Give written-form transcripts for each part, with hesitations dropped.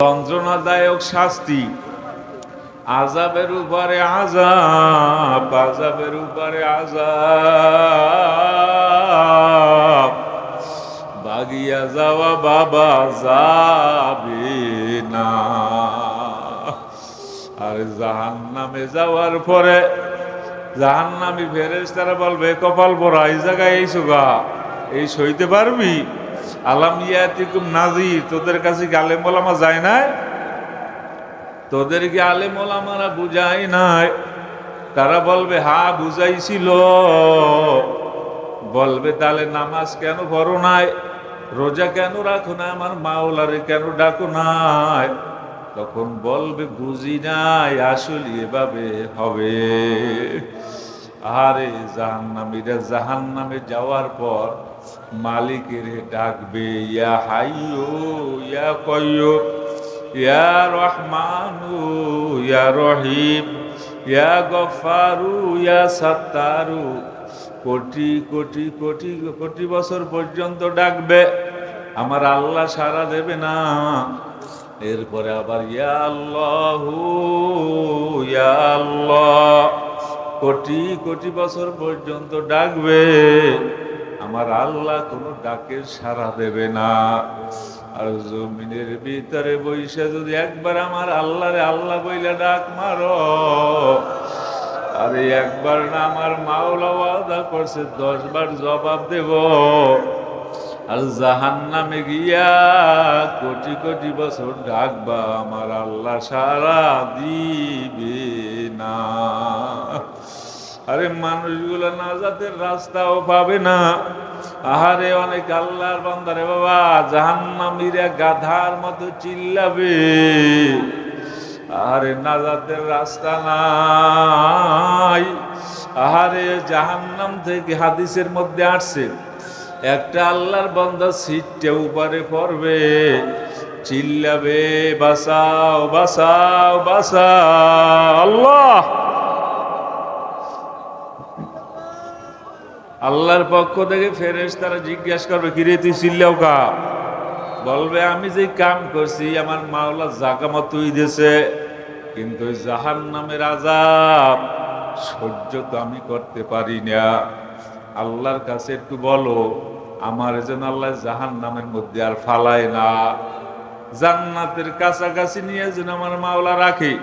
যন্ত্রণাদায়ক শাস্তি, আযাবের উপরে আযাব, আযাবের উপরে আযাব, ভাগিয়া যাওয়া বাবা যাবে না। আর জাহান্নামে যাওয়ার পরে জাহান্নামী ফেরেশতারা বলবে, কপাল পোড়া, এই জায়গায় এইছো গা, এই সইতে পারবি? আলাম ইয়াতিকুম নাযীর, তোদের কাছে কি আলেম ওলামা যায় নাই? তোদের কি আলেম ওলামারা বুঝাই নাই? তারা বলবে হ্যাঁ বুঝাইছিল। বলবে তাহলে নামাজ কেন পড়ো নাই, রোজা কেন রাখো না, আমার মাওলারে কেন ডাকো নাই? তখন বলবে বুঝি নাই, আসলে এভাবে হবে। আরে জাহান্নামীরা জাহান্নামে যাওয়ার পর মালিকের ডাকবে, ইয়া হাইয়ু ইয়া কাইয়্যুম ইয়া রহমানু ইয়া রহিম ইয়া গফফারু ইয়া সাত্তারু। কোটি কোটি কোটি কোটি বছর পর্যন্ত ডাকবে, আমার আল্লাহ সাড়া দেবে না। এরপরে আবার ইয়া আল্লাহু ইয়া আল্লাহ, কোটি কোটি বছর পর্যন্ত ডাকবে, আমার আল্লাহ কোনো ডাকের সাড়া দেবে না। আর জমিনের ভিতরে বইসা যদি একবার আমার আল্লাহরে আল্লাহ বইলা ডাক মারো, আরে একবার না, আমার মাওলা ওয়াদা করছে 10 বার জবাব দেব। আর জাহান্নামে গিয়া কোটি কোটি বছর ডাকবা, আমার আল্লাহ সাড়া দিবে না। আরে মানুষগুলো নাজাতের রাস্তাও পাবে না। আহারে অনেক আল্লাহর বান্দারে বাবা জাহান্নামীরা গাধার মতো চিল্লাবে, আরে নাজাতের রাস্তা নাই। আহারে জাহান্নাম থেকে হাদিসের মধ্যে আসছে, একটা আল্লাহর বান্দা সিটটা উপরে পড়বে, চিল্লাবে বাঁচাও বাঁচাও বাঁচাও আল্লাহ। আল্লাহর পক্ষ থেকে ফেরেশতারা জিজ্ঞাসা করবে, কিরে তুই চিল্লাও কা? বলবে আমি যে কাম করছি আমার মাওলা জাগা মতোই দিয়েছে, কিন্তু ওই জাহান্নামের আযাব সহ্য তো আমি করতে পারি না। আল্লাহর কাছে একটু বলো আমার যেন আল্লাহ জাহান্নামের মধ্যে আর ফালায় না, জান্নাতের কাছাকাছি নিয়ে যেন আমার মাওলা রাখে।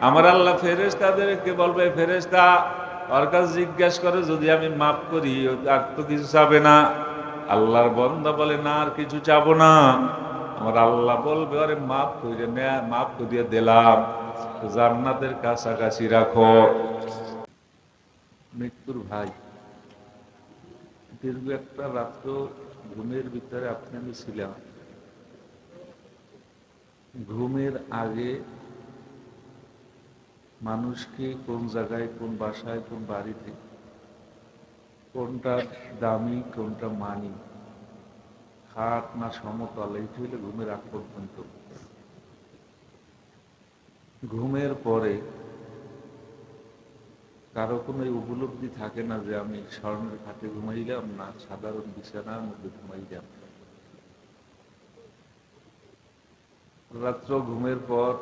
আমার আল্লাহ ফেরেশতাদেরকে বলবে, ফেরেশতা ওর কাছে জিজ্ঞাসা করে যদি আমি মাফ করি আর তো কিছু চাবে না। আল্লাহর বান্দা বলে না আর কিছু চাবো না। আমার আল্লাহ বলবে আরে মাফ করে নে, মাফ করিয়ে দিলাম, জান্নাতের কাছাকাছি রাখো। মৃত্যুর ভাই, দীর্ঘ একটা রাত্র ঘুমের ভিতরে আপনি আমি ছিলাম। ঘুমের আগে মানুষকে কোন জায়গায়, কোন বাসায়, কোন বাড়িতে কোনটা দামি কোনটা মানি, খাট না সমতল, এইটা হইলে ঘুমের আগ পর্যন্ত। ঘুমের পরে কারো কোনো উপলব্ধি থাকে না যে আমি স্বর্ণের খাটে ঘুমাইলাম না সাধারণ বিছানার মধ্যে ঘুমাইলাম। রাত্র ঘুমের পর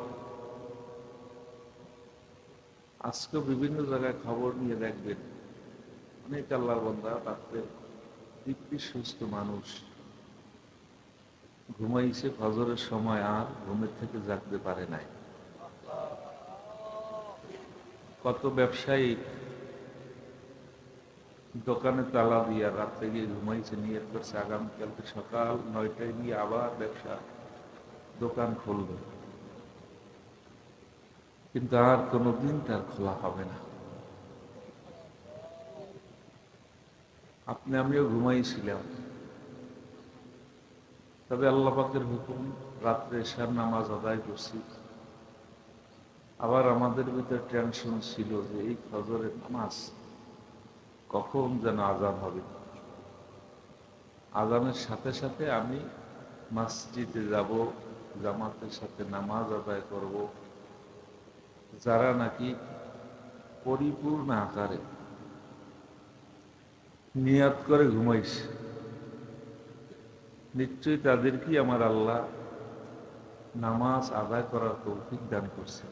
আজকে বিভিন্ন জায়গায় খবর নিয়ে দেখবেন অনেক আল্লাহর বান্দা রাত্রে দিব্যি সুস্থ মানুষ ঘুমাইছে ফজরের সময়, আর ঘুমের থেকে জাগতে পারে নাই। কত ব্যবসায়ী দোকানে তালা দিয়া রাত্রে গিয়ে ঘুমাইছে, নিয়ত করছে আগামীকালকে সকাল 9টায় গিয়ে আবার ব্যবসা দোকান খুলবে, কিন্তু আর কোনোদিন তার খোলা হবে না। আপনি আমিও ঘুমাইছিলাম, তবে আল্লাহ পাকের হুকুম রাত্রে এশার নামাজ আদায় করছি। আবার আমাদের ভিতরে টেনশন ছিল যে এই ফজরের নামাজ কখন যেন আজান হবে। আজানের সাথে সাথে আমি মসজিদে যাব, জামাতের সাথে নামাজ আদায় করব। যারা নাকি পরিপূর্ণ আকারে নিয়াত করে ঘুমাইছে, নিশ্চয়ই তাদেরকেই আমার আল্লাহ নামাজ আদায় করার তৌফিক দান করছে।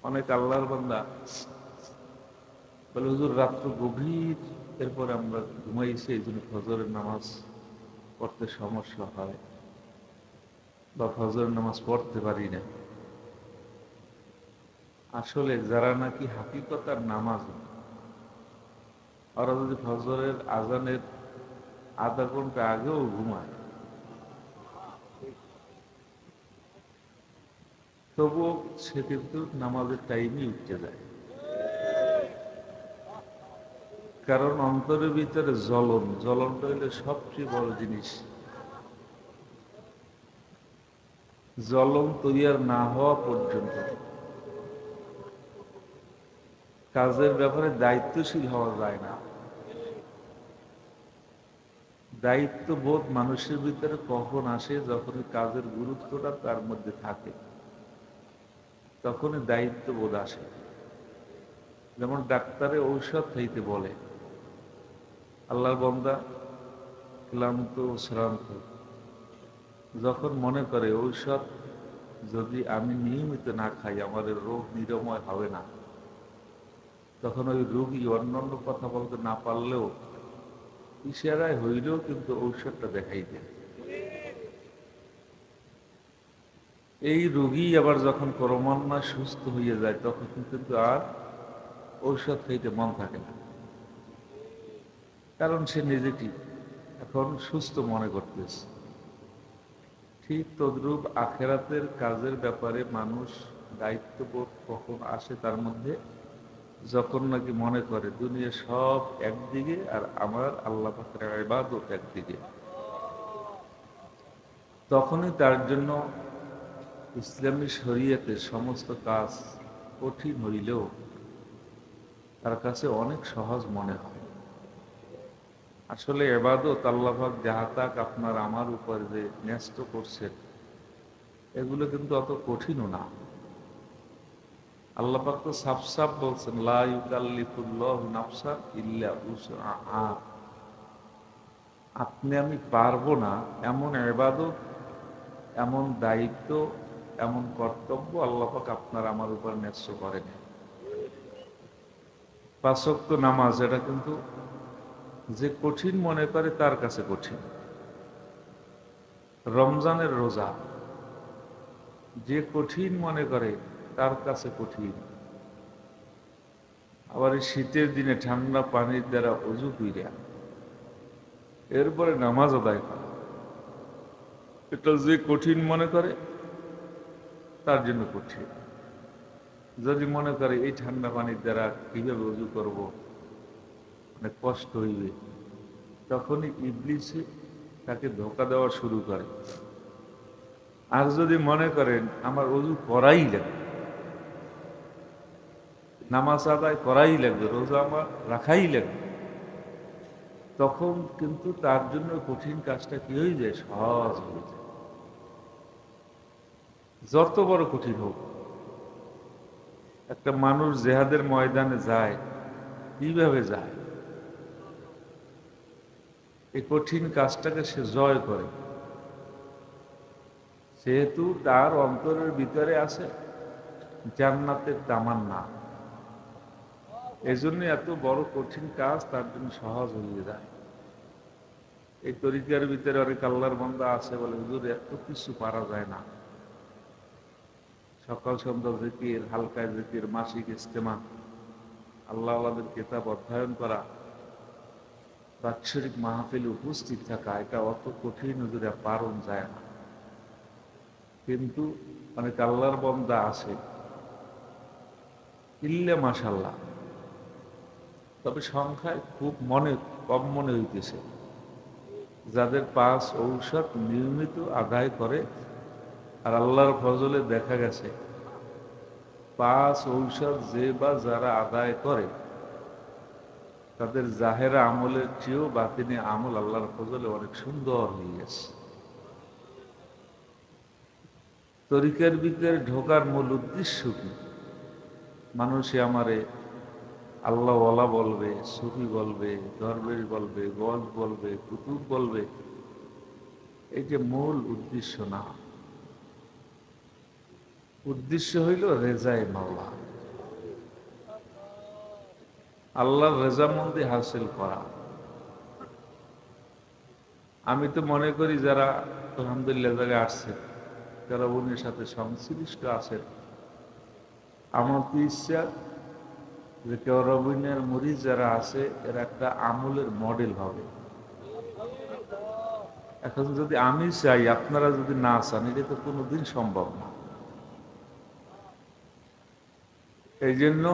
অনেক আল্লাহর বান্দা বলে, হুজুর রাত্র গভীর, এরপরে আমরা ঘুমাইছি, এই জন্য ফজরের নামাজ পড়তে সমস্যা হয় বা ফজরের নামাজ পড়তে পারি না। আসলে যারা নাকি হাকিকতার নামাজ, ওরা যদি ফজরের আজানের আধা ঘন্টা আগেও ঘুমায়, তবুও সে কিন্তু নামাজের টাইমই উঠতে যায়। কারণ অন্তরের ভিতরে জ্বলনটা হইলে সবচেয়ে বড় জিনিস। জ্বলন তৈয়ার না হওয়া পর্যন্ত কাজের ব্যাপারে দায়িত্বশীল হওয়া যায় না। দায়িত্ববোধ মানুষের ভিতরে কখন আসে? যখন কাজের গুরুত্বটা তার মধ্যে থাকে, তখনই দায়িত্ববোধ আসে। যেমন ডাক্তারে ঔষধ খাইতে বলে, আল্লাহর বান্দা ক্লান্ত শ্রান্ত যখন মনে করে ঔষধ যদি আমি নিয়মিত না খাই আমার রোগ নিরাময় হবে না, তখন ওই রোগী অন্যান্য কথা বলতে না পারলেও ইশারায় হইলেও কিন্তু ঔষধটা দেখাই দেয়। এই রোগী আবার যখন ক্রমান্বয়ে সুস্থ হয়ে যায়, তখন কিন্তু আর ঔষধ খাইতে মন থাকে না, কারণ সে নিজেকে এখন সুস্থ মনে করতেছে। ঠিক তদ্রূপ আখেরাতের কাজের ব্যাপারে মানুষ দায়িত্ববোধ কখন আসে তার মধ্যে? যখন নাকি মনে করে দুনিয়া সব একদিকে আর আমার আল্লাহ পাকের ইবাদত একদিকে, তখনই তার জন্য ইসলামী শরীয়তের সমস্ত কাজ কঠিন হইলেও তার কাছে অনেক সহজ মনে হয়। আসলে ইবাদত আল্লাহ পাক যাহা তাক আপনার আমার উপর যে ন্যস্ত করছেন, এগুলো কিন্তু অত কঠিনও না। আল্লাহ পাক তো সাফ সাফ বলছেন, লা ইউকাল্লিফুল্লাহু নাফসান ইল্লা উসআহা। আপনি আমি পারবো না এমন ইবাদত, এমন দায়িত্ব, এমন কর্তব্য আল্লাহ পাক আপনার আমার উপর ন্যস্ত করেন। পাঁচ ওয়াক্ত নামাজ, এটা কিন্তু যে কঠিন মনে করে তার কাছে কঠিন। রমজানের রোজা যে কঠিন মনে করে তার কাছে কঠিন। আবার এই শীতের দিনে ঠান্ডা পানির দ্বারা অজু কইরা এরপরে নামাজ আদায় করা, এটা যে কঠিন মনে করে তার জন্য কঠিন। যদি মনে করে এই ঠান্ডা পানির দ্বারা কিভাবে অজু করব, অনেক কষ্ট হইবে, তখনই ইবলিসে তাকে ধোঁকা দেওয়া শুরু করে। আর যদি মনে করেন আমার অজু করাই লাগবে, নামাজ আদায় করাই লাগবে, রোজা আমার রাখাই লাগবে, তখন কিন্তু তার জন্য কঠিন কাজটা কি হয়ে যায়? সহজ হয়ে যায়। যত বড় কঠিন হোক, একটা মানুষ জেহাদের ময়দানে যায়, কিভাবে যায়? এই কঠিন কাজটাকে সে জয় করে, সেহেতু তার অন্তরের ভিতরে আছে জান্নাতের তামান্না। এজন্য এত বড় কঠিন কাজ তার জন্য সহজ হয়ে যায়। এই তরিকার ভিতরে অনেক আল্লাহর বান্দা আছে বলে, হুজুর এত কিছু পারা যায় না, সকাল সন্ধ্যা জিকির, হালকায় জিকির, মাসিক ইজতেমা, আল্লাহ আল্লাহদের কিতাব অধ্যয়ন করা, বাৎসরিক মাহফিলে উপস্থিত থাকা, এটা অত কঠিন হুজুর, পারণ যায় না। কিন্তু অনেক আল্লাহর বান্দা আছে ইল্লে মাশাল্লাহ, তবে সংখ্যায় খুব কম মনে হইতেছে, যাদের পাঁচ ঔষধ নিয়মিত আদায় করে। আর আল্লাহর ফজলে দেখা গেছে পাঁচ ঔষধ যে বা যারা আদায় করে, তাদের জাহেরা আমলের চেয়েও বাতিনি আমল আল্লাহর ফজলে অনেক সুন্দর হয়ে গেছে। তরিকার ভিতরে ঢোকার মূল উদ্দেশ্য কি? মানুষে আমারে আল্লাহ ওয়ালা বলবে, সুফি বলবে, দরবেশ বলবে, গজ বলবে, কুতুব বলবে, এই যে মূল উদ্দেশ্য না, উদ্দেশ্য হইল রেজায়ে মাওলা, আল্লাহর রেজামন্দি হাসিল করা। আমি তো মনে করি যারা আলহামদুলিল্লাহ জায়গায় আসছে, যারা উনির সাথে সংশ্লিষ্ট আছেন, আমার তো ইচ্ছা যে কেউ রবিনের মুরিদ যারা আছে এরা একটা আমলের মডেল হবে। এখন যদি আমি চাই, আপনারা যদি না চান, এটা তো কোনোদিন সম্ভব না। এই জন্য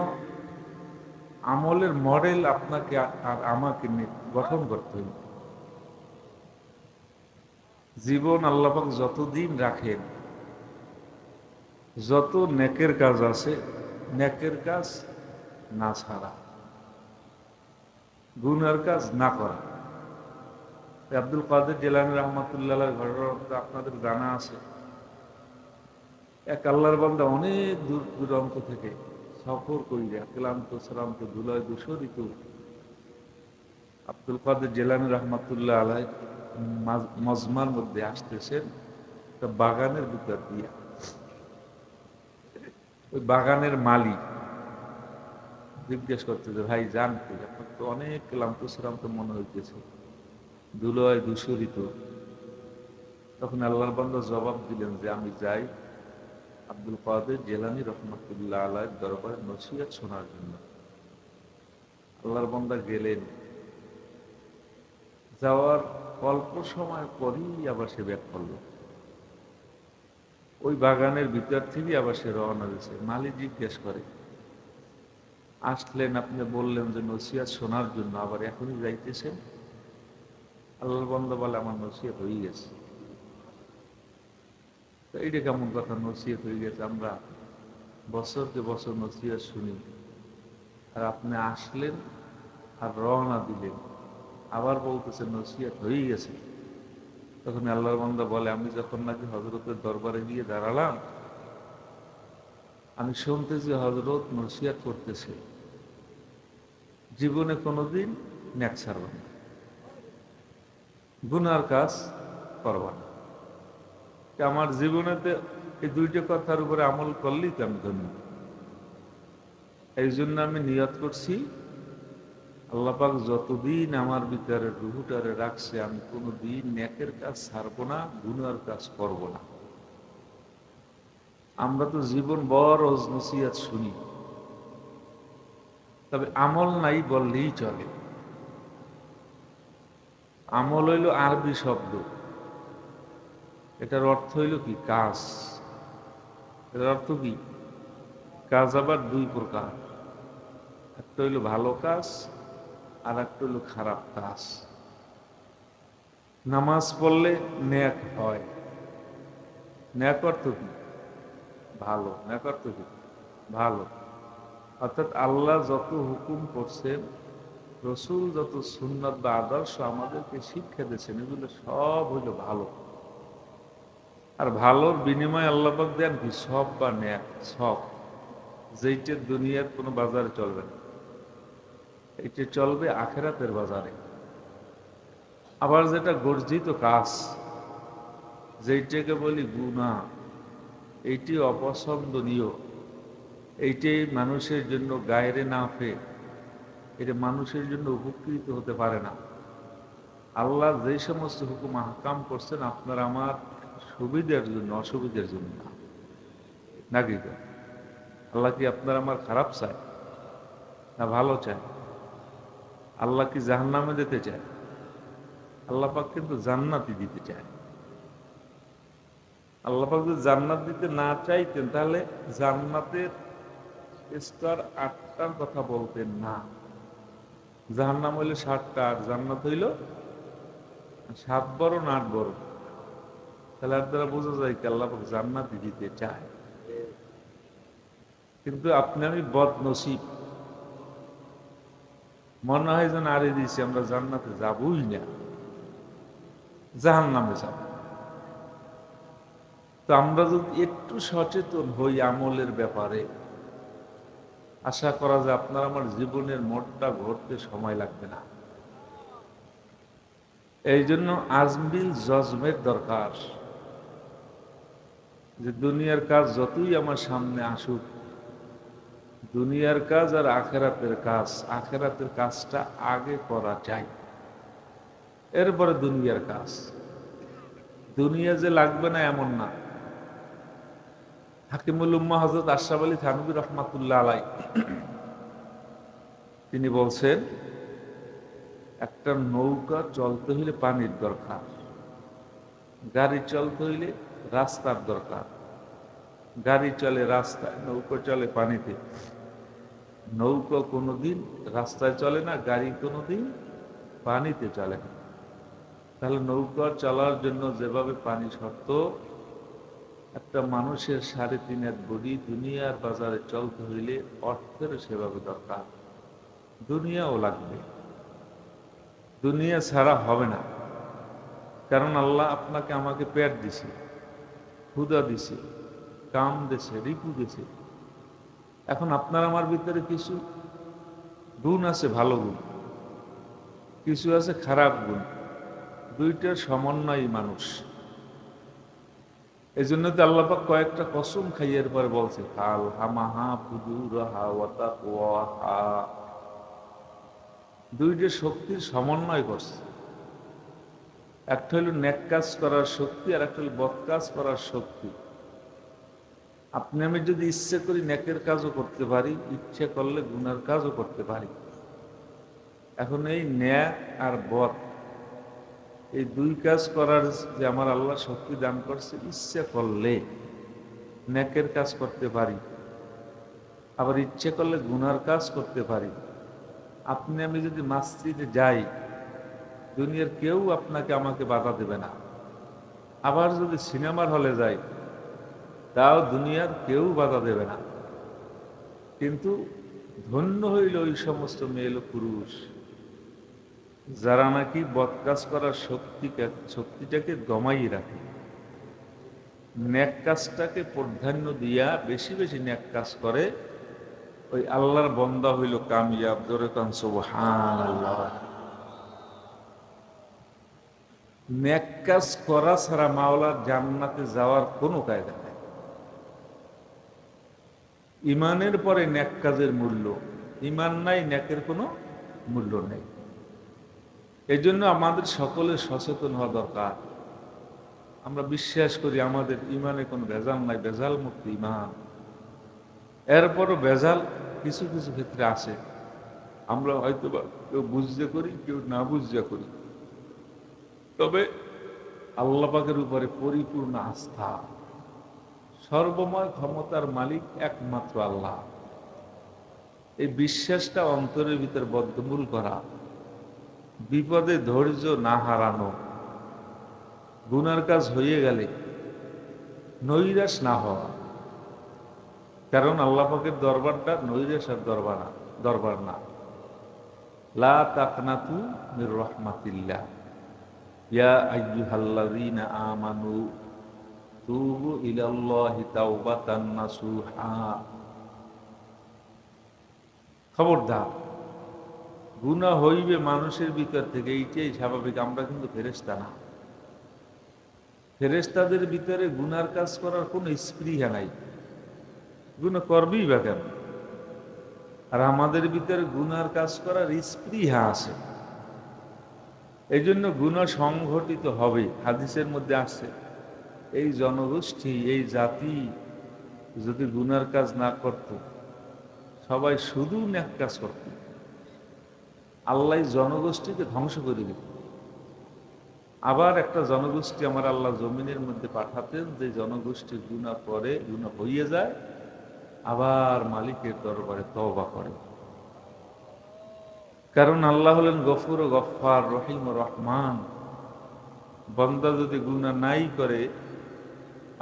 আমলের মডেল আপনাকে আর আমাকে গঠন করতে হবে। জীবন আল্লাহ পাক যতদিন রাখেন, যত নেকের কাজ আছে, নেকের কাজ না ছাড়া, গুনার কাজ না করা। আব্দুল কাদের জিলানী রহমাতুল্লাহর ঘটনা আপনাদের জানা আছে। এক আল্লাহর বান্দা অনেক দূর দূরান্ত থেকে সফর করিয়া ক্লান্ত শ্রান্ত ধুলায় দূষরিত আব্দুল কাদের জিলানী রহমাতুল্লাহ আলাই মজমার মধ্যে আসতেছেন একটা বাগানের ভিতর দিয়া। ওই বাগানের মালিক জিজ্ঞেস করতেছে, ভাই যান কি, আপনার তো অনেক ক্লান্ত শ্রান্ত মনে হইতেছে, ধুলোয় দূষরিত। তখন আল্লাহর বান্দা জবাব দিলেন যে আমি যাই আব্দুল কাদের জিলানী রহমাতুল্লাহ আলাইহির দরবারে নসিহত শোনার জন্য। আল্লাহর বান্দা গেলেন, যাওয়ার অল্প সময় পরই আবার সে ব্যাক করল। ওই বাগানের ভিতর থেকে আবার সে রওনা দিয়েছে। মালিক জিজ্ঞেস করে, আসলেন, আপনি বললেন যে নসিহত শোনার জন্য, আবার এখনই যাইতেছেন? আল্লাহর বান্দা বলে, আমার নসিহত হয়ে গেছে। তো এইটা কেমন কথা, নসিহত হয়ে গেছে? আমরা বছরকে বছর নসিহত শুনি, আর আপনি আসলেন আর রওনা দিলেন, আবার বলতেছেন নসিহত হয়ে গেছে। তখন আল্লাহর বান্দা বলে, আমি যখন নাকি হযরতের দরবারে গিয়ে দাঁড়ালাম, আমি শুনতেছি হযরত নসিহত করতেছে, জীবনে কোনোদিন নেক ছাড়বে না, গুনার কাজ করবা না। আমার জীবনেতে এই দুইটা কথার উপরে আমল করলেই তো আমি ধন্য। এই জন্য আমি নিয়ত করছি, আল্লাহ পাক যতদিন আমার ভিতরে রুহুটারে রাখছে, আমি কোনোদিন নেকের কাজ ছাড়বো না, গুনার কাজ করব না। আমরা তো জীবন বড় নসিহত শুনি, তবে আমল নাই বললেই চলে। আমল হইল আরবি শব্দ, এটার অর্থ হইল কি? কাজ। এটার অর্থ কি? কাজ আবার দুই প্রকার, একটা হইল ভালো কাজ, আর একটা হইল খারাপ কাজ। নামাজ পড়লে নেক হয়, নেক অর্থ কি? ভালো। নেক অর্থ কি? ভালো। অর্থাৎ আল্লাহ যত হুকুম করছেন, রসুল যত সুন্নাত বা আদর্শ আমাদেরকে শিক্ষা দিয়েছেন, এগুলো সব হইল ভালো। আর ভালোর বিনিময়ে আল্লাহ পাক দেন কি? সব বা নেক, সব। যেইটা দুনিয়ার কোনো বাজারে চলবে না, এইটা চলবে আখেরাতের বাজারে। আবার যেটা গর্জিত কাজ, যেইটাকে বলি গুনাহ, এইটি অপছন্দনীয়, এইটাই মানুষের জন্য গায়রে নাফে, এটা মানুষের জন্য উপকৃত হতে পারে না। আল্লাহ যে সমস্ত হুকুম আহকাম করছেন আপনার আমার সুবিধার জন্য, অসুবিধার জন্য না, নাকি? আল্লাহ কি আপনার আমার খারাপ চায় না ভালো চায়? আল্লাহ কি জাহান্নামে যেতে চায়? আল্লাহ পাক কিন্তু জান্নাতি দিতে চায়। আল্লাহ পাক যদি জান্নাত দিতে না চাইতেন, তাহলে জান্নাতের স্তর 8টার কথা বলতেন না। জাহান্নাম হইল 7টা, আর জান্নাত হইল 7 বড় না 8 বড়। তাহলে আর দ্বারা বোঝা যায় কি আল্লাহ পাক জান্নাতি দিতে চায়। কিন্তু আপনি আমি বদনসিব, মনে হয় যেন আরে দিয়েছি, আমরা জান্নাতে যাবই না, জাহান্নামে যাব। তো আমরা যদি একটু সচেতন হই আমলের ব্যাপারে, আশা করা যায় আপনার আমার জীবনের মোড়টা ঘুরতে সময় লাগবে না। এই জন্য আজমিল জজমের দরকার, যে দুনিয়ার কাজ যতই আমার সামনে আসুক, দুনিয়ার কাজ আর আখেরাতের কাজ, আখেরাতের কাজটা আগে করা যায়, এরপরে দুনিয়ার কাজ। দুনিয়া যে লাগবে না এমন না। হাকিমুল উম্মাহ হযরত আশরাফ আলী থানভী রহমাতুল্লাহ আলাই তিনি বলছেন, একটা নৌকা চলতে হইলে পানির দরকার, গাড়ি চলতে হইলে রাস্তার দরকার। গাড়ি চলে রাস্তায়, নৌকা চলে পানিতে। নৌকা কোনোদিন রাস্তায় চলে না, গাড়ি কোনোদিন পানিতে চলে না। তাহলে নৌকা চলার জন্য যেভাবে পানি শর্ত, একটা মানুষের 3.5 হাত বডি দুনিয়ার বাজারে চলতে হইলে অর্থের সেভাবে দরকার। দুনিয়াও লাগবে, দুনিয়া ছাড়া হবে না। কারণ আল্লাহ আপনাকে আমাকে পেট দিছে, ক্ষুধা দিছে, কাম দিছে, রিপু দিছে। এখন আপনার আমার ভিতরে কিছু গুণ আছে, ভালো গুণ, কিছু আছে খারাপ গুণ, দুইটার সমন্বয় মানুষ। এই জন্য তো আল্লাহ পাক কয়েকটা কসম খাইয়ের পরে বলছে, হাল হামাহা ফুজুরহা ওয়া তাকওয়াহা, দুইটা শক্তির সমন্বয় করছে। একটা হলো নেক কাজ করার শক্তি, আর একটা হলো বদ কাজ করার শক্তি। আপনি আমি যদি ইচ্ছে করি নেকের কাজও করতে পারি, ইচ্ছে করলে গুনার কাজও করতে পারি। এখন এই ন্যাক আর বদ, এই দুই কাজ করার যে আমার আল্লাহ শক্তি দান করছে, ইচ্ছে করলে নেকের কাজ করতে পারি, আবার ইচ্ছে করলে গুনার কাজ করতে পারি। আপনি আমি যদি মসজিদে যাই, দুনিয়ার কেউ আপনাকে আমাকে বাধা দেবে না। আবার যদি সিনেমার হলে যাই, তাও দুনিয়ার কেউ বাধা দেবে না। কিন্তু ধন্য হইল ওই সমস্ত মেয়ে লোক পুরুষ যারা নাকি বদকাজ করার শক্তিটাকে দমাই রাখে, নেক কাজটাকে প্রাধান্য দিয়া বেশি বেশি নেক কাজ করে। ওই আল্লাহর বন্দা হইল কামিয়াব। জোরে কান সুবহানাল্লাহ। নেক কাজ করা ছাড়া মাওলার জান্নাতে যাওয়ার কোনো কায়দা নেই। ইমানের পরে নেক কাজের মূল্য, ইমান নাই নেকের কোনো মূল্য নেই। এই জন্য আমাদের সকলের সচেতন হওয়া দরকার। আমরা বিশ্বাস করি আমাদের ইমানে কোনো ভেজাল নাই, ভেজাল মুক্ত ইমান। এরপরও ভেজাল কিছু কিছু ক্ষেত্রে আছে। আমরা হয়তো কেউ বুঝতে করি, কেউ না বুঝতে করি। তবে আল্লাহ পাকের উপরে পরিপূর্ণ আস্থা। সর্বময় ক্ষমতার মালিক একমাত্র আল্লাহ। এই বিশ্বাসটা অন্তরের ভিতর বদ্ধমূল করা, বিপদে ধৈর্য না হারানো, গুনার কাজ হয়ে গেলে নৈরাশ না হওয়া। কারণ আল্লাহ পাকের দরবারটা নৈরাশের দরবার না। লা তাকনাতু মির রাহমাতিল্লাহ ইয়া আইয়ুহাল্লাযীনা আমানু তুবু ইলাল্লাহি তাওবাতান নাসুহা। খবরদার, গুনাহ হইবে মানুষের ভিতর থেকে, এইটাই স্বাভাবিক। আমরা কিন্তু ফেরেশতা না। ফেরেশতাদের ভিতরে গুনার কাজ করার কোনো স্পৃহা নাই, গুনাহ করবেই বা কেন? আর আমাদের ভিতরে গুনার কাজ করার স্পৃহা আছে। এই জন্য গুনাহ সংঘটিত হবে। হাদিসের মধ্যে আছে, এই জনগোষ্ঠী, এই জাতি যদি গুনার কাজ না করত, সবাই শুধু নেক কাজ করত, আল্লাহ জনগোষ্ঠীকে ধ্বংস করে দিত। আবার একটা জনগোষ্ঠী আমার আল্লাহ জমিনের মধ্যে পাঠাতেন, যে জনগোষ্ঠী গুনাহ করে, গুনাহ হইয়ে যায়, আবার মালিকের দরবারে তওবা করে। কারণ আল্লাহ হলেন গফুর ও গফফার, রহিম ও রহমান। বান্দা যদি গুনাহ নাই করে,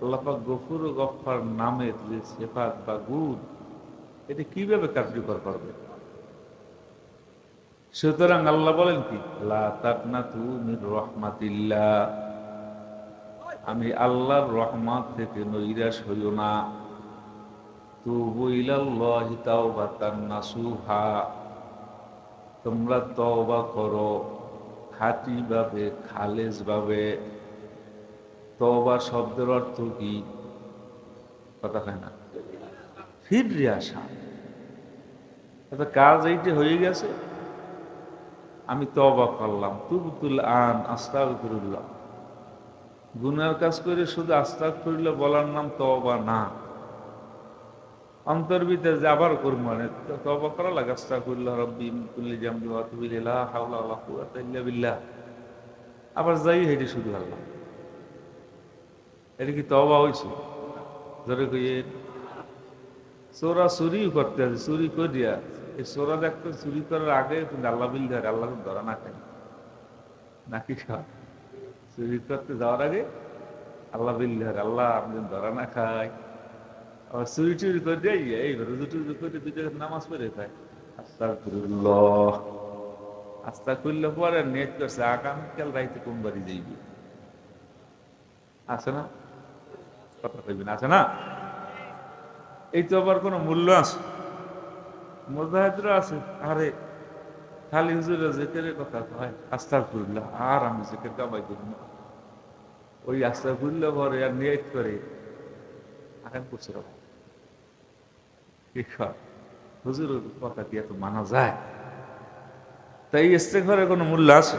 আল্লাহ পাক গফুর ও গফফার নামের যে সিফাত বা গুণ, এটা কিভাবে কার্যকর করবে? সুতরাং আল্লাহ বলেন কি, লা তাকনাতু মির রাহমাতিল্লাহ, আমি আল্লাহর রহমত থেকে নৈরাশ হইও না। তুবু ইলাল্লাহি তাওবাতান নাসুহা, তোমরা তওবা করো খাঁটিভাবে খালেজভাবে। তওবা শব্দের অর্থ কি? কথা হয় না, ফিরে আসা। কাজ এইটা হয়ে গেছে, আমি তওবা করলাম, তুবতুল আন আস্তাগফিরুল্লাহ। গুনার কাজ করে শুধু আস্তাগফিরুল্লাহ বলার নাম তওবা না। অন্তর ভিতরে যে আবার করব, মানে তওবা করা লাগে, আস্তাগফিরুল্লাহ রাব্বি মিন কুল্লি যামবি ওয়া আতুবু ইলাইহি লা হাওলা ওয়ালা কুওয়াতা ইল্লা বিল্লাহ। আবার যাই হেঁটে শুধু আল্লাহ। এটা কি তওবা হইছে? ধরে কইয়ে চোরা চুরিও করতে আছে, চুরি করিয়া এই চোরা দেখতে চুরি করার আগে কিন্তু আল্লাহ বিল ধরে, আল্লাহ ধরা না খায় নাকি খাওয়া। চুরি করতে যাওয়ার আগে আল্লাহ বিল ধরে, আল্লাহ আমি ধরা না খাই। আবার চুরি টুরি করে দিয়ে এই রুজু টুজু করে দুই জায়গায় নামাজ পড়ে খায়। আস্তাগফিরুল্লাহ আস্তাগফিরুল্লাহ পরে নেট করছে আগামীকাল রাইতে কোন বাড়ি যাইবি। আছে না? কথা কইবেন, আছে না? এই তো আবার কোনো মূল্য আছে? মুজাহিদরা আছে, আরে খালি হুজুরের জিকিরের কথা হয় আস্তাগফিরুল্লাহ, আর আমি জিকির কামাই করি না। ওই আস্তাগফিরুল্লাহ পরে আর নিয়ত করে আগাম করছে হুজুরের কথা কি এত মানা যায়? তাই ইস্তেগফারের কোনো মূল্য আছে?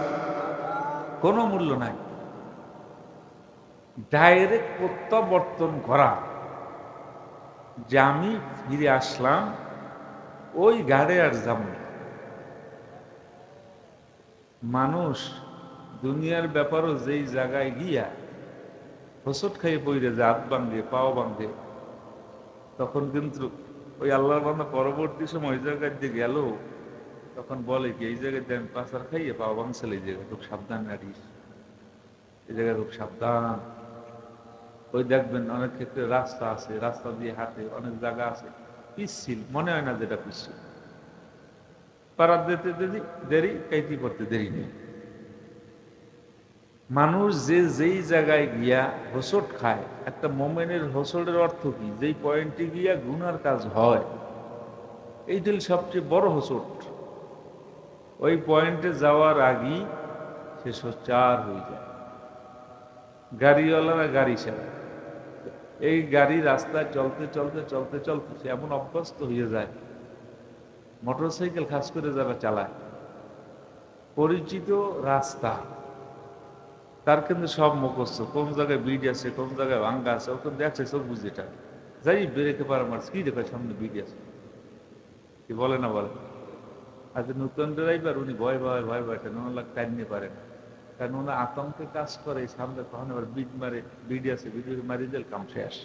কোনো মূল্য নাই। ডাইরেক্ট প্রত্যাবর্তন করা যে আমি ফিরে আসলাম, ওই গাড়ে আর যাব না। মানুষ দুনিয়ার ব্যাপারও যেই জায়গায় গিয়া হোঁচট খাইয়ে পড়ে যায়, হাত ভাঙে পাও ভাঙে, তখন কিন্তু ওই আল্লাহর বান্দা পরবর্তী সময় ওই জায়গায় দিয়ে গেল, তখন বলে কি এই জায়গায় দেন পাচার খাইয়ে পাও ভাঙছিল, এই জায়গায় খুব সাবধান নারিস, এই জায়গায় খুব সাবধান। ওই দেখবেন অনেক ক্ষেত্রে রাস্তা আছে, রাস্তা দিয়ে হাঁটে, অনেক জায়গা আছে পিচ্ছিল, মনে হয় না যেটা পিচ্ছিল, পাড়ার দিতে দেরি দেরি, কাইতি করতে দেরি নেই। মানুষ যে যেই জায়গায় গিয়া হোঁচট খায়, একটা মোমেনের হোঁচটের অর্থ কি? যেই পয়েন্টে গিয়া গুনার কাজ হয়, এইটা সবচেয়ে বড় হোঁচট। ওই পয়েন্টে যাওয়ার আগেই সে সোচ্চার হয়ে যায়। গাড়িওয়ালারা গাড়ি চালায়, এই গাড়ি রাস্তায় চলতে চলতে চলতে চলতে সে এমন অভ্যস্ত হয়ে যায়। মোটরসাইকেল খাস করে যারা চালায়, পরিচিত রাস্তা তার কিন্তু সব মুখস্থ, কোন জায়গায় বিড আছে, কোন জায়গায় ভাঙ্গা আছে, ওখানে দেখছে সব বুঝে এটা যাই বেরোতে পারে। আমার কি দেখায় সামনে বিড আছে, কি বলে না বলে। আর যে নতুন ড্রাইভার, উনি ভয় ভয় ভয় ভয় টাইম নিয়ে পারে না, কারণ ওনার আতঙ্কে কাজ করে। সামনে কখন আবার বিড মারে, বিড আছে, বিড মারি দিল, কাম শেষ।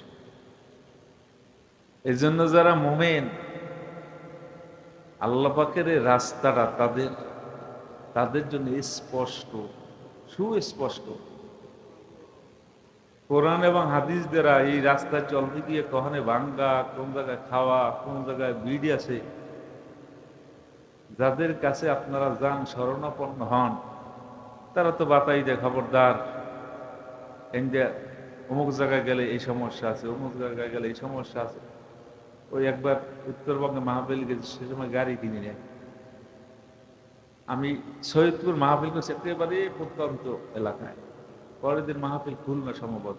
এই জন্য যারা মোমেন, আল্লাহ পাকের রাস্তাটা তাদের জন্য স্পষ্ট, সুস্পষ্ট। কোরআন এবং হাদিস দ্বারা এই রাস্তায় চলতে গিয়ে কখনো ভাঙ্গা, কোন জায়গায় খাওয়া, কোন জায়গায় বিড়ি আছে, যাদের কাছে আপনারা যান, শরণাপন্ন হন, তারা তো বাতাই দেয় খবরদার, ইন্ডিয়া অমুক জায়গায় গেলে এই সমস্যা আছে, অমুক জায়গায় গেলে এই সমস্যা আছে। ওই একবার উত্তরবঙ্গে মাহফিল গেছি, সে সময় গাড়ি কিনে নেয়। আমি সৈয়দপুর মাহফিল করছি একেবারে প্রত্যন্ত এলাকায়, পরের দিন মাহফিল খুলনা সম্ভবত,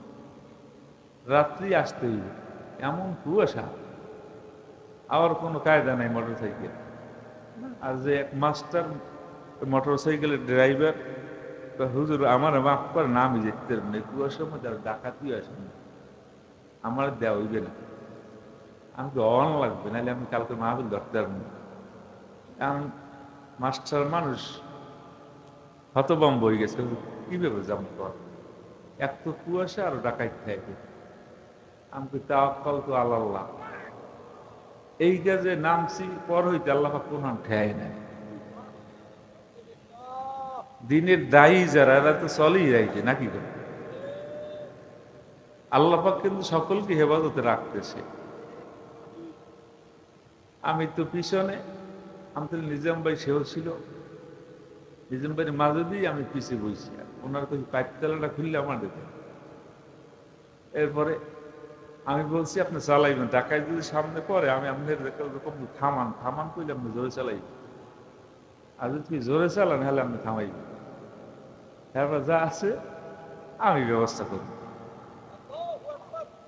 রাত্রি আসতে হইবে, এমন কুয়াশা, আবার কোনো কায়দা নাই মোটর সাইকেল। আর যে এক মাস্টার মোটর সাইকেলের ড্রাইভার, হুজুর আমার মাফ করে না, আমি যেতে পারবো, কুয়াশার মধ্যে আর ডাকাতিও আসেন, আমার দেওয়া হইবে না, আমাকে অন লাগবে, নাহলে আমি কালকে মাহফিল ধরতে পারবো না। কারণ মাস্টার মানুষ হতবম্ব হয়ে গেছে, কিভাবে যাবো কর, এক তো কুয়াশা আর ডাকাইত থাকে। আমি তাওয়াক্কাল তো আল্লাহ, এইটা যে নামছি পর হইতে আল্লাহ কোন ঠেয় নাই। দিনের দায়ী যারা, এরা তো চলেই যাইছে নাকি করে, আল্লাহ পাক কিন্তু সকলকে হেফাজতে রাখতেছে। আমি তো পিছনে, আমি তো নিজাম ভাই সেও ছিল, নিজাম ভাইয়ের মাঝে দিয়ে আমি পিছিয়ে বইছি, ওনার তো পাইপতলাটা খুললে আমার দেখে। এরপরে আমি বলছি আপনি চালাইবেন, ঢাকায় যদি সামনে পড়ে আমি আপনার থামান থামান করলে আপনি জোরে চালাইবেন, আর যদি জোরে চালান হলে আপনি থামাইবেন। তারপর যা আছে আমি ব্যবস্থা করব।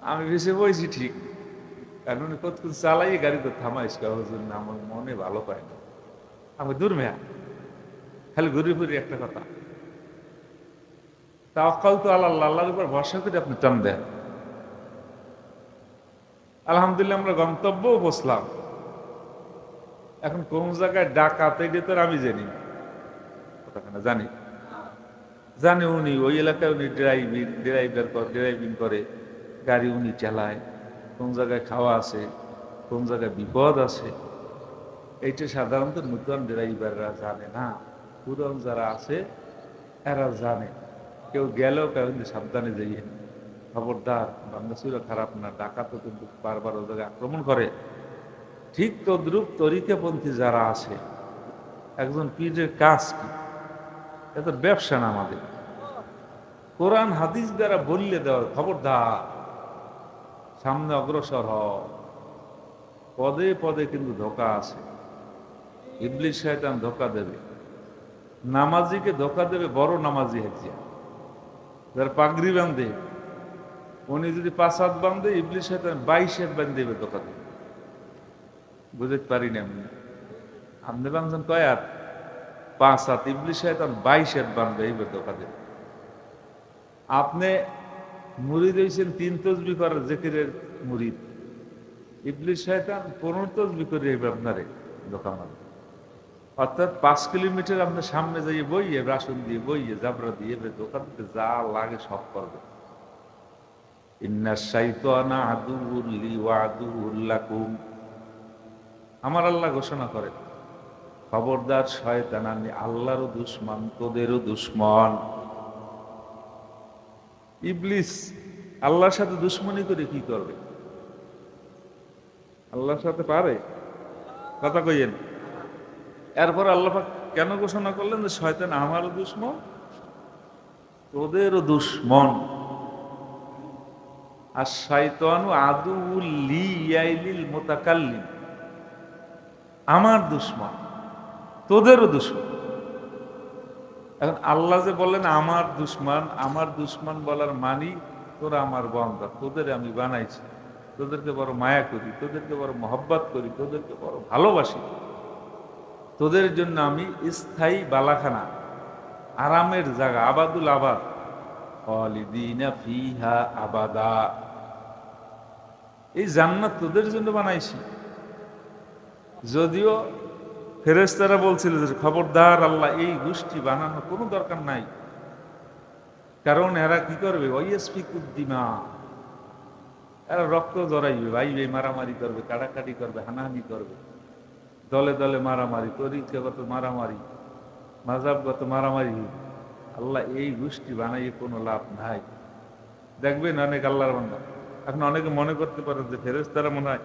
আমি বেশি বইছি ঠিক, কারণ উনি কতক্ষণ চালাই গাড়ি তো থামাইস হুজুর না, আমার মনে ভালো পায় না। আমি দূর মেয়া, খালি ঘুরি ঘুরি একটা কথা। তাওয়াক্কাল তো আল্লাহ, আল্লাহর উপর ভরসা করে আপনি টান দেন। আলহামদুলিল্লাহ আমরা গন্তব্যও বসলাম। এখন কোন জায়গায় ডাকাতে গেতে আমি জানি না, কথাখানা জানি জানি উনি ওই এলাকায় উনি ড্রাইভিং করে, গাড়ি উনি চালায়, কোন জায়গায় খাওয়া আছে, কোন জায়গায় বিপদ আছে, এইটা সাধারণত নতুন ড্রাইভাররা জানে না। পুরান যারা আছে এরা জানে। কেউ গেলেও কেউ কিন্তু সাবধানে যাইয়ে, খবরদার, বান্দা ছিল খারাপ না, ডাকাতও কিন্তু বারবার ও জায়গায় আক্রমণ করে। ঠিক তদ্রুপ তরিকাপন্থী যারা আছে, একজন পীরের কাজ কি? এত ব্যবসা না আমাদের। কোরআন হাদিস দ্বারা বললে দেওয়ার, খবরদার সামনে অগ্রসর হও। পদে পদে কিন্তু ধোকা আছে। ইবলিস শয়তান ধোকা দেবে, নামাজিকে ধোকা দেবে, বড় নামাজি হাজিয়া যারা পাগড়ি বান্ধে, উনি যদি 5 হাত বান্ধে, ইবলিস শয়তান 22 হাত বান্ধে দেবে, ধোকা দেবে। বুঝতে পারি না আমি, আপনি বান্ধছেন কয় হাত? 5 হাত। ইবলিস শয়তান 22 হাত বান্ধবে, এইবার ধোকা দেবে। আপনি মুরিদ হয়েছেন 3 তসবি করার জিকিরের মুরিদ, ইবলিস শয়তান 15 তসবি করে এইবার আপনারে ধোকা মারবে। অর্থাৎ 5 কিলোমিটার আপনার সামনে যাইয়ে বইয়ে, রাসন দিয়ে বইয়ে, জাবরা দিয়ে ধোকা দিতে যা লাগে সব করবে। ইন্না শাইতানা আদুউল লি ওয়া আদুউল লাকুম, আমার আল্লাহ ঘোষণা করেন, খবরদার শয়তান আমি আল্লাহরও দুশমন, তোদেরও দুশমন। ইবলিস আল্লাহর সাথে দুশমনি করে কি করবে? আল্লাহর সাথে পারে? কথা কইয়েন। এরপর আল্লাহ পাক কেন ঘোষণা করলেন যে শয়তান আমারও দুশমন, তোদেরও দুশমন। আর শয়তানু আদুউল লিল মুতাকাল্লিম, আমার দুশমন, তোদেরও দুশমন। এখন আল্লাহ যে বললেন আমার দুশমন, আমার দুশমন বলার মানি তোরা আমার বান্দা, তোদের আমি বানাইছি, তোদেরকে বড় মায়া করি, তোদেরকে বড় মহব্বত করি, তোদেরকে বড় ভালোবাসি, তোদের জন্য আমি স্থায়ী বালাখানা, আরামের জায়গা, আবাদুল আবাদ, খালিদিনা ফিহা আবাদা, এই জান্নাত তোদের জন্য বানাইছি। যদিও ফেরেশতারা বলছিল যে খবরদার আল্লাহ, এই গোষ্ঠী বানানোর কোনো দরকার নাই, কারণ এরা কি করবে? ওয়াইয়াসফিকুদ্দিমা, এরা রক্ত জড়াইবে, ভাইবে, মারামারি করবে, কাটাকাটি করবে, হানাহানি করবে, দলে দলে মারামারি, তরিকাগত মারামারি, মাযহাবগত মারামারি। আল্লাহ এই গোষ্ঠী বানাইয়ে কোনো লাভ নাই। দেখবেন অনেক আল্লাহর বান্দা এখন অনেকে মনে করতে পারে যে ফেরেশতারা মনে হয়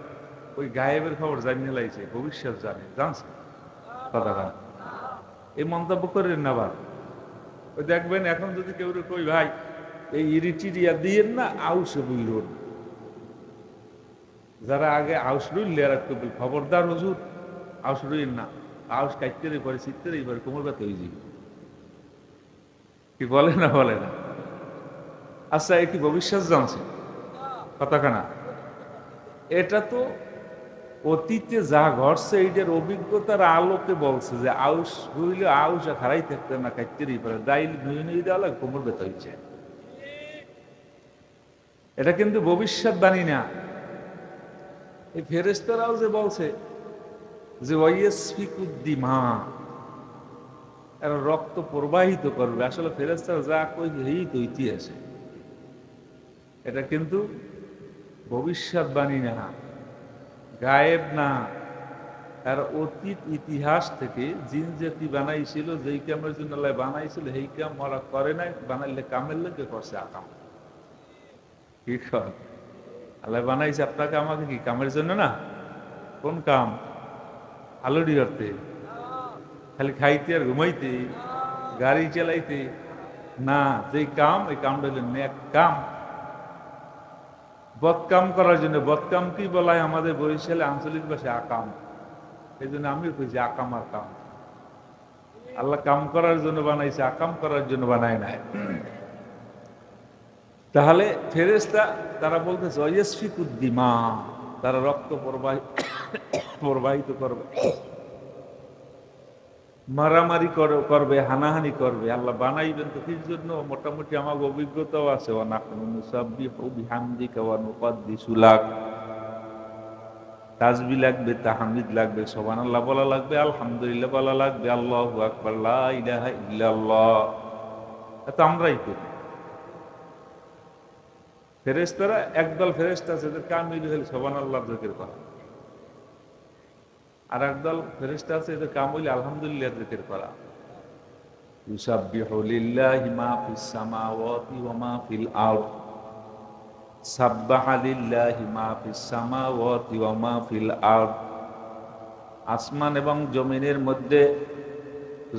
ওই গায়েবের খবর জানিয়ে লাইছে, ভবিষ্যৎ জানছে। কথা এই মন্তব্য করেন না আবার। ওই দেখবেন এখন যদি কেউ কই ভাই এই ইরিটিরিয়া দিয়েন না, আউসে বুইরোন, যারা আগে আউস রুইলে আর একটু খবরদার হুজুর, আউস রুইন না, আউস কাটতে পরে শীতের এইবার কোমর ব্যথা হয়ে যাবে। কি বলে না বলে না? আচ্ছা, এ কি ভবিষ্যৎ জানছে? কথাখানা এটা তো অতীতে যা ঘটছে এইটার অভিজ্ঞতার আলোকে বলছে যে আউস হইলে আউস খারাই থাকতে না, কাটতেই পারে, ডাইল নুয়ে নিয়ে দেওয়া লাগে, কোমর ব্যথা হয়েছে। এটা কিন্তু ভবিষ্যৎবাণী না। এই ফেরেশতারাও যে বলছে যে ওয়াইয়াসফিকুদ্দিমা, এরা রক্ত প্রবাহিত করবে, আসলে ফেরেশতারা যা কই এই তো ইতিহাসে, এটা কিন্তু ভবিষ্যৎবাণী না, গায়েব না। আর অতীত ইতিহাস থেকে জিন জাতি বানাইছিল, যেই কামের জন্য আল্লাহ বানাইছিল সেই কাম ওরা করে নাই, বানাইলে কামের লোকে করছে আকাম। কি কর, আল্লাহ বানাইছে আপনাকে আমাকে কি কামের জন্য না? কোন কাম? আলোডি করতে, খালি খাইতে আর ঘুমাইতে, গাড়ি চালাইতে না। যেই কাম, এই কামটা হলো নেক কাম। বদকাম করার জন্য, বদকাম কি বলা হয় আমাদের বরিশালে আঞ্চলিক ভাষায়? আকাম। এই জন্য আমিও কইছি আকাম আর কাম। আল্লাহ কাম করার জন্য বানাইছে, আকাম করার জন্য বানায় নাই। তাহলে ফেরেশতা তারা বলতেছে ওয়াসফিকুদ্দিমা, তারা রক্ত প্রবাহিত করবে, মারামারি করবে, হানাহানি করবে। আল্লাহ বানাইবেন তো কির জন্য? মোটামুটি আমার অভিজ্ঞতাও আছে। ওয়া নাহনু নুসাব্বিহু বিহামদিকা ওয়া নুকদ্দিসু লাক, তাসবিহ লাগবে, তাহমিদ লাগবে, সুবহানাল্লাহ বলা লাগবে, আলহামদুলিল্লাহ বলা লাগবে, আল্লাহু আকবার, লা ইলাহা ইল্লাল্লাহ। এটা আমরাই করি। ফেরেশতারা একদল ফেরেশতা আছে যাদের কাম হইল সুবহানাল্লাহ জিকির করা, আর একদল ফেরেশতা আছে যাদের কাম হইল আলহামদুলিল্লাহ জিকির করা। ইউসাব্বিহু লিল্লাহি মা ফিস সামাওয়াতি ওয়া মা ফিল আরদ, সাব্বাহা লিল্লাহি মা ফিস সামাওয়াতি ওয়া মা ফিল আরদ। আসমান এবং জমিনের মধ্যে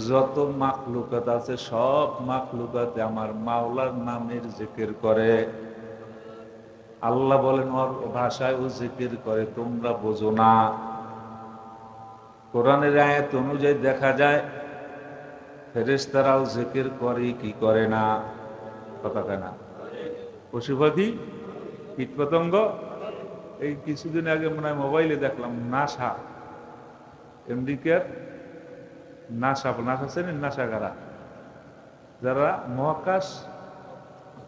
যত মাখলুকাত আছে সব মাখলুকাতে আমার মাওলার নামের জিকির করে। আল্লাহ বলেন ওর ভাষায় ও জিকির করে, তোমরা বোঝো না। কোরআনের আয়াত অনুযায়ী দেখা যায় ফেরেশতারাও জিকির করে কি করে না? কথা কেনা? পশু পাখি, কীট পতঙ্গ। এই কিছুদিন আগে মনে হয় মোবাইলে দেখলাম নাসা, আমেরিকার নাসা চেনেন? নাসাগারা যারা মহাকাশ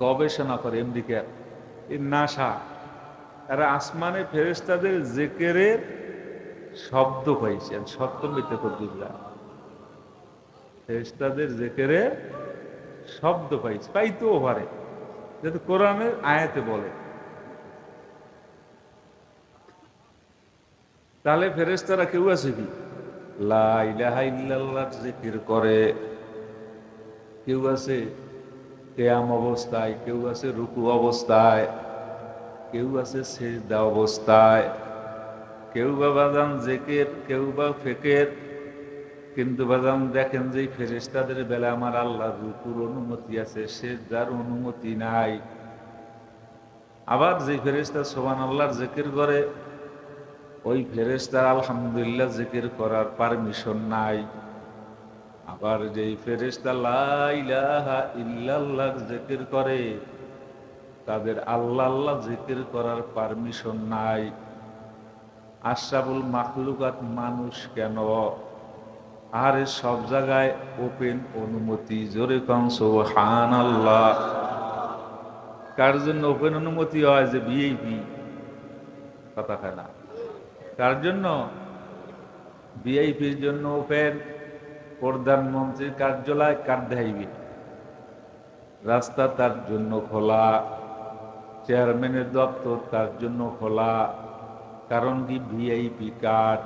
গবেষণা করে আমেরিকার, এই নাসা, এরা আসমানে ফেরেশতাদের জিকিরের শব্দ পাইছেন। সত্য মিথ্যা কদ্দুল্লাহ, ফেরেশতাদের জিকিরের শব্দ পাইতেও পারে, যেহেতু কোরআনের আয়াতে বলে। তাহলে ফেরেশতারা কেউ আছে কি লা ইলাহা ইল্লাল্লাহ জিকির করে, কেউ আছে কিয়াম অবস্থায়, কেউ আছে রুকু অবস্থায়, কেউ আছে সিজদা অবস্থায়, কেউ বা বাজান জিকির, কেউ বা ফিকির। কিন্তু বাজান দেখেন যে ফেরেশতাদের বেলা আমার আল্লাহর রুকুর অনুমতি আছে, সিজদার অনুমতি নাই। আবার যে ফেরেশতা সুবহানাল্লাহর জিকির করে, ওই ফেরেশতার আলহামদুলিল্লাহ জিকির করার পারমিশন নাই। আবার যেই ফেরেশতা লা ইলাহা ইল্লাল্লাহ জিকির করে, তাদের আল্লাহ আল্লাহ জিকির করার পারমিশন নাই। আশরাফুল মাখলুকাত মানুষ কেন? আর সব জায়গায় ওপেন অনুমতি। জোরে কম সুবহানাল্লাহ। কার জন্য ওপেন অনুমতি হয়? যে ভিআইপি। কথা খায় না? কার জন্য? ভিআইপির জন্য ওপেন। প্রধানমন্ত্রীর কার্যালয় কার দেখাইবে, রাস্তা তার জন্য খোলা, চেয়ারম্যানের দপ্তর তার জন্য খোলা। কারণ কি? VIP card.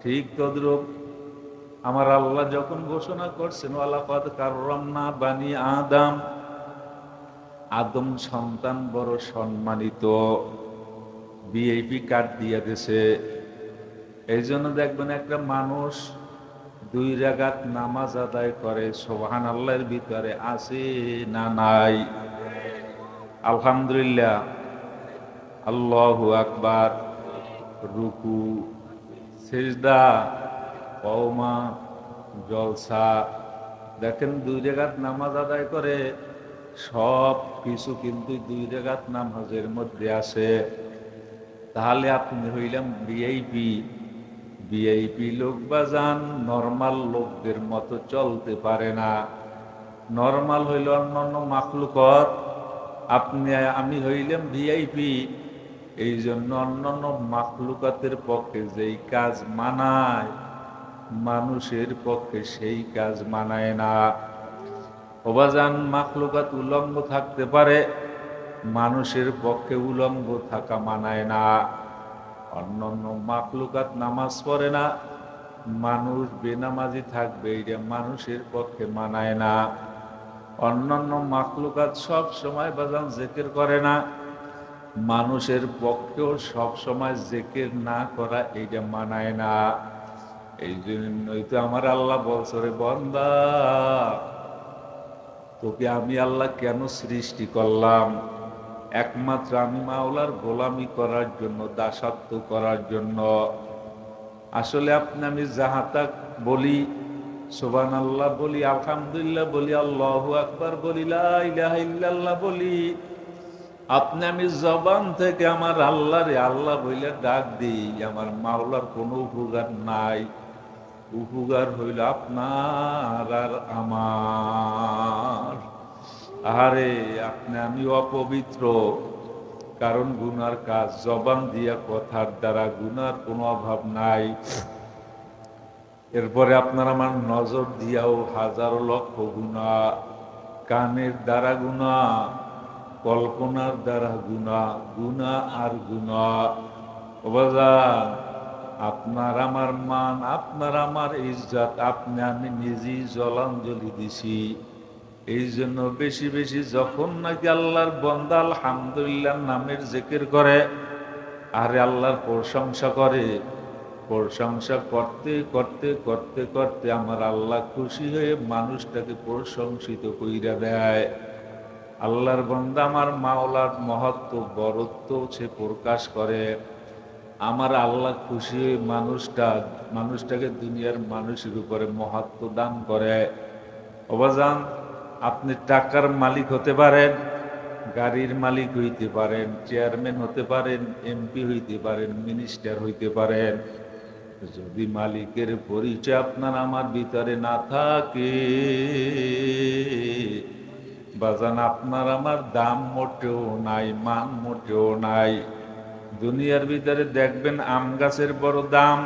ঠিক তদ্রূপ আমার আল্লাহ যখন ঘোষণা করছেন ওয়ালাকাদ কাররামনা বানি আদম, আদম সন্তান বড় সম্মানিত, ভিআইপি কার্ড দিয়ে গেছে। এই জন্য দেখবেন একটা মানুষ 2 রাকাত নামাজ আদায় করে, সুবহানাল্লাহর ভিতরে আছে না নাই? আলহামদুলিল্লাহ, আল্লাহু আকবার, রুকু, সিজদা, কওমা, জলসা। দেখেন 2 রাকাত নামাজ আদায় করে, সব কিছু কিন্তু 2 রাকাত নামাজের মধ্যে আছে। তাহলে আপনি হইলাম ভিআইপি। ভিআইপি লোক বাজান নরমাল লোকদের মতো চলতে পারে না। নরমাল হইল অন্যান্য মাখলুকত, আপনি আমি হইলাম ভিআইপি। এই জন্য অন্যান্য মাখলুকাতের পক্ষে যেই কাজ মানায়, মানুষের পক্ষে সেই কাজ মানায় না। ওবাজান মাখলুকাত উলঙ্গ থাকতে পারে, মানুষের পক্ষে উলঙ্গ থাকা মানায় না। অন্যান্য মাখলুকাত নামাজ পড়ে না, মানুষ বেনামাজি থাকবে, এটা মানুষের পক্ষে মানায় না। অন্যান্য মাখলুকাত সব সময় বাজান জিকির করে না, মানুষের পক্ষেও সব সময় জিকির না করা এটা মানায় না। এই জন্যই তো আমার আল্লাহ বলছে, রে বান্দা, তোকে আমি আল্লাহ কেন সৃষ্টি করলাম? একমাত্র আমি মাওলার গোলামি করার জন্য, দাসত্ব করার জন্য। আসলে আমি যাহা তাক বলি, সুবহানাল্লাহ বলি, আলহামদুলিল্লাহ বলি, আল্লাহু আকবার বলি, লা ইলাহা ইল্লাল্লাহ বলি, আপনি আমি জবান থেকে আমার আল্লাহরে আল্লাহ বইলে ডাক দিই, আমার মাওলার কোনো উপকার নাই। উপকার হইল আপনার আর আমার। আরে আপনি আমি অপবিত্র, কারণ গুনার কাজ, জবান দিয়া কথার দ্বারা গুনার কোনো অভাব নাই। এরপরে আপনার আমার নজর দিয়াও হাজারো লক্ষ গুণা, কানের দ্বারা গুণা, কল্পনার দ্বারা গুণা, গুণা আর গুণা। বাজান, আপনার আমার মান, আপনার আমার ইজ্জত আপনি আমি নিজেই জলাঞ্জলি দিছি। এই জন্য বেশি বেশি যখন নাকি আল্লাহর বান্দা আলহামদুলিল্লাহ নামের জিকির করে, আরে আল্লাহর প্রশংসা করে, প্রশংসা করতে করতে করতে করতে আমার আল্লাহ খুশি হয়ে মানুষটাকে প্রশংসিত কইরা দেয়। আল্লাহর বান্দা আমার মাওলার মহত্ব বরত্ব সে প্রকাশ করে, আমার আল্লাহ খুশি হয়ে মানুষটাকে দুনিয়ার মানুষের উপরে মহত্ব দান করে। অবাজান, আপনি টাকার মালিক হতে পারেন, গাড়ির মালিক হইতে পারেন, চেয়ারম্যান হতে পারেন, এমপি হইতে পারেন, মিনিস্টার হইতে পারেন, যদি মালিকের পরিচয় আপনার আমার ভিতরে না থাকে, বাজান আপনার আমার দাম মোটেও নাই, মান মোটেও নাই। দুনিয়ার ভিতরে দেখবেন আম গাছের বড় দাম।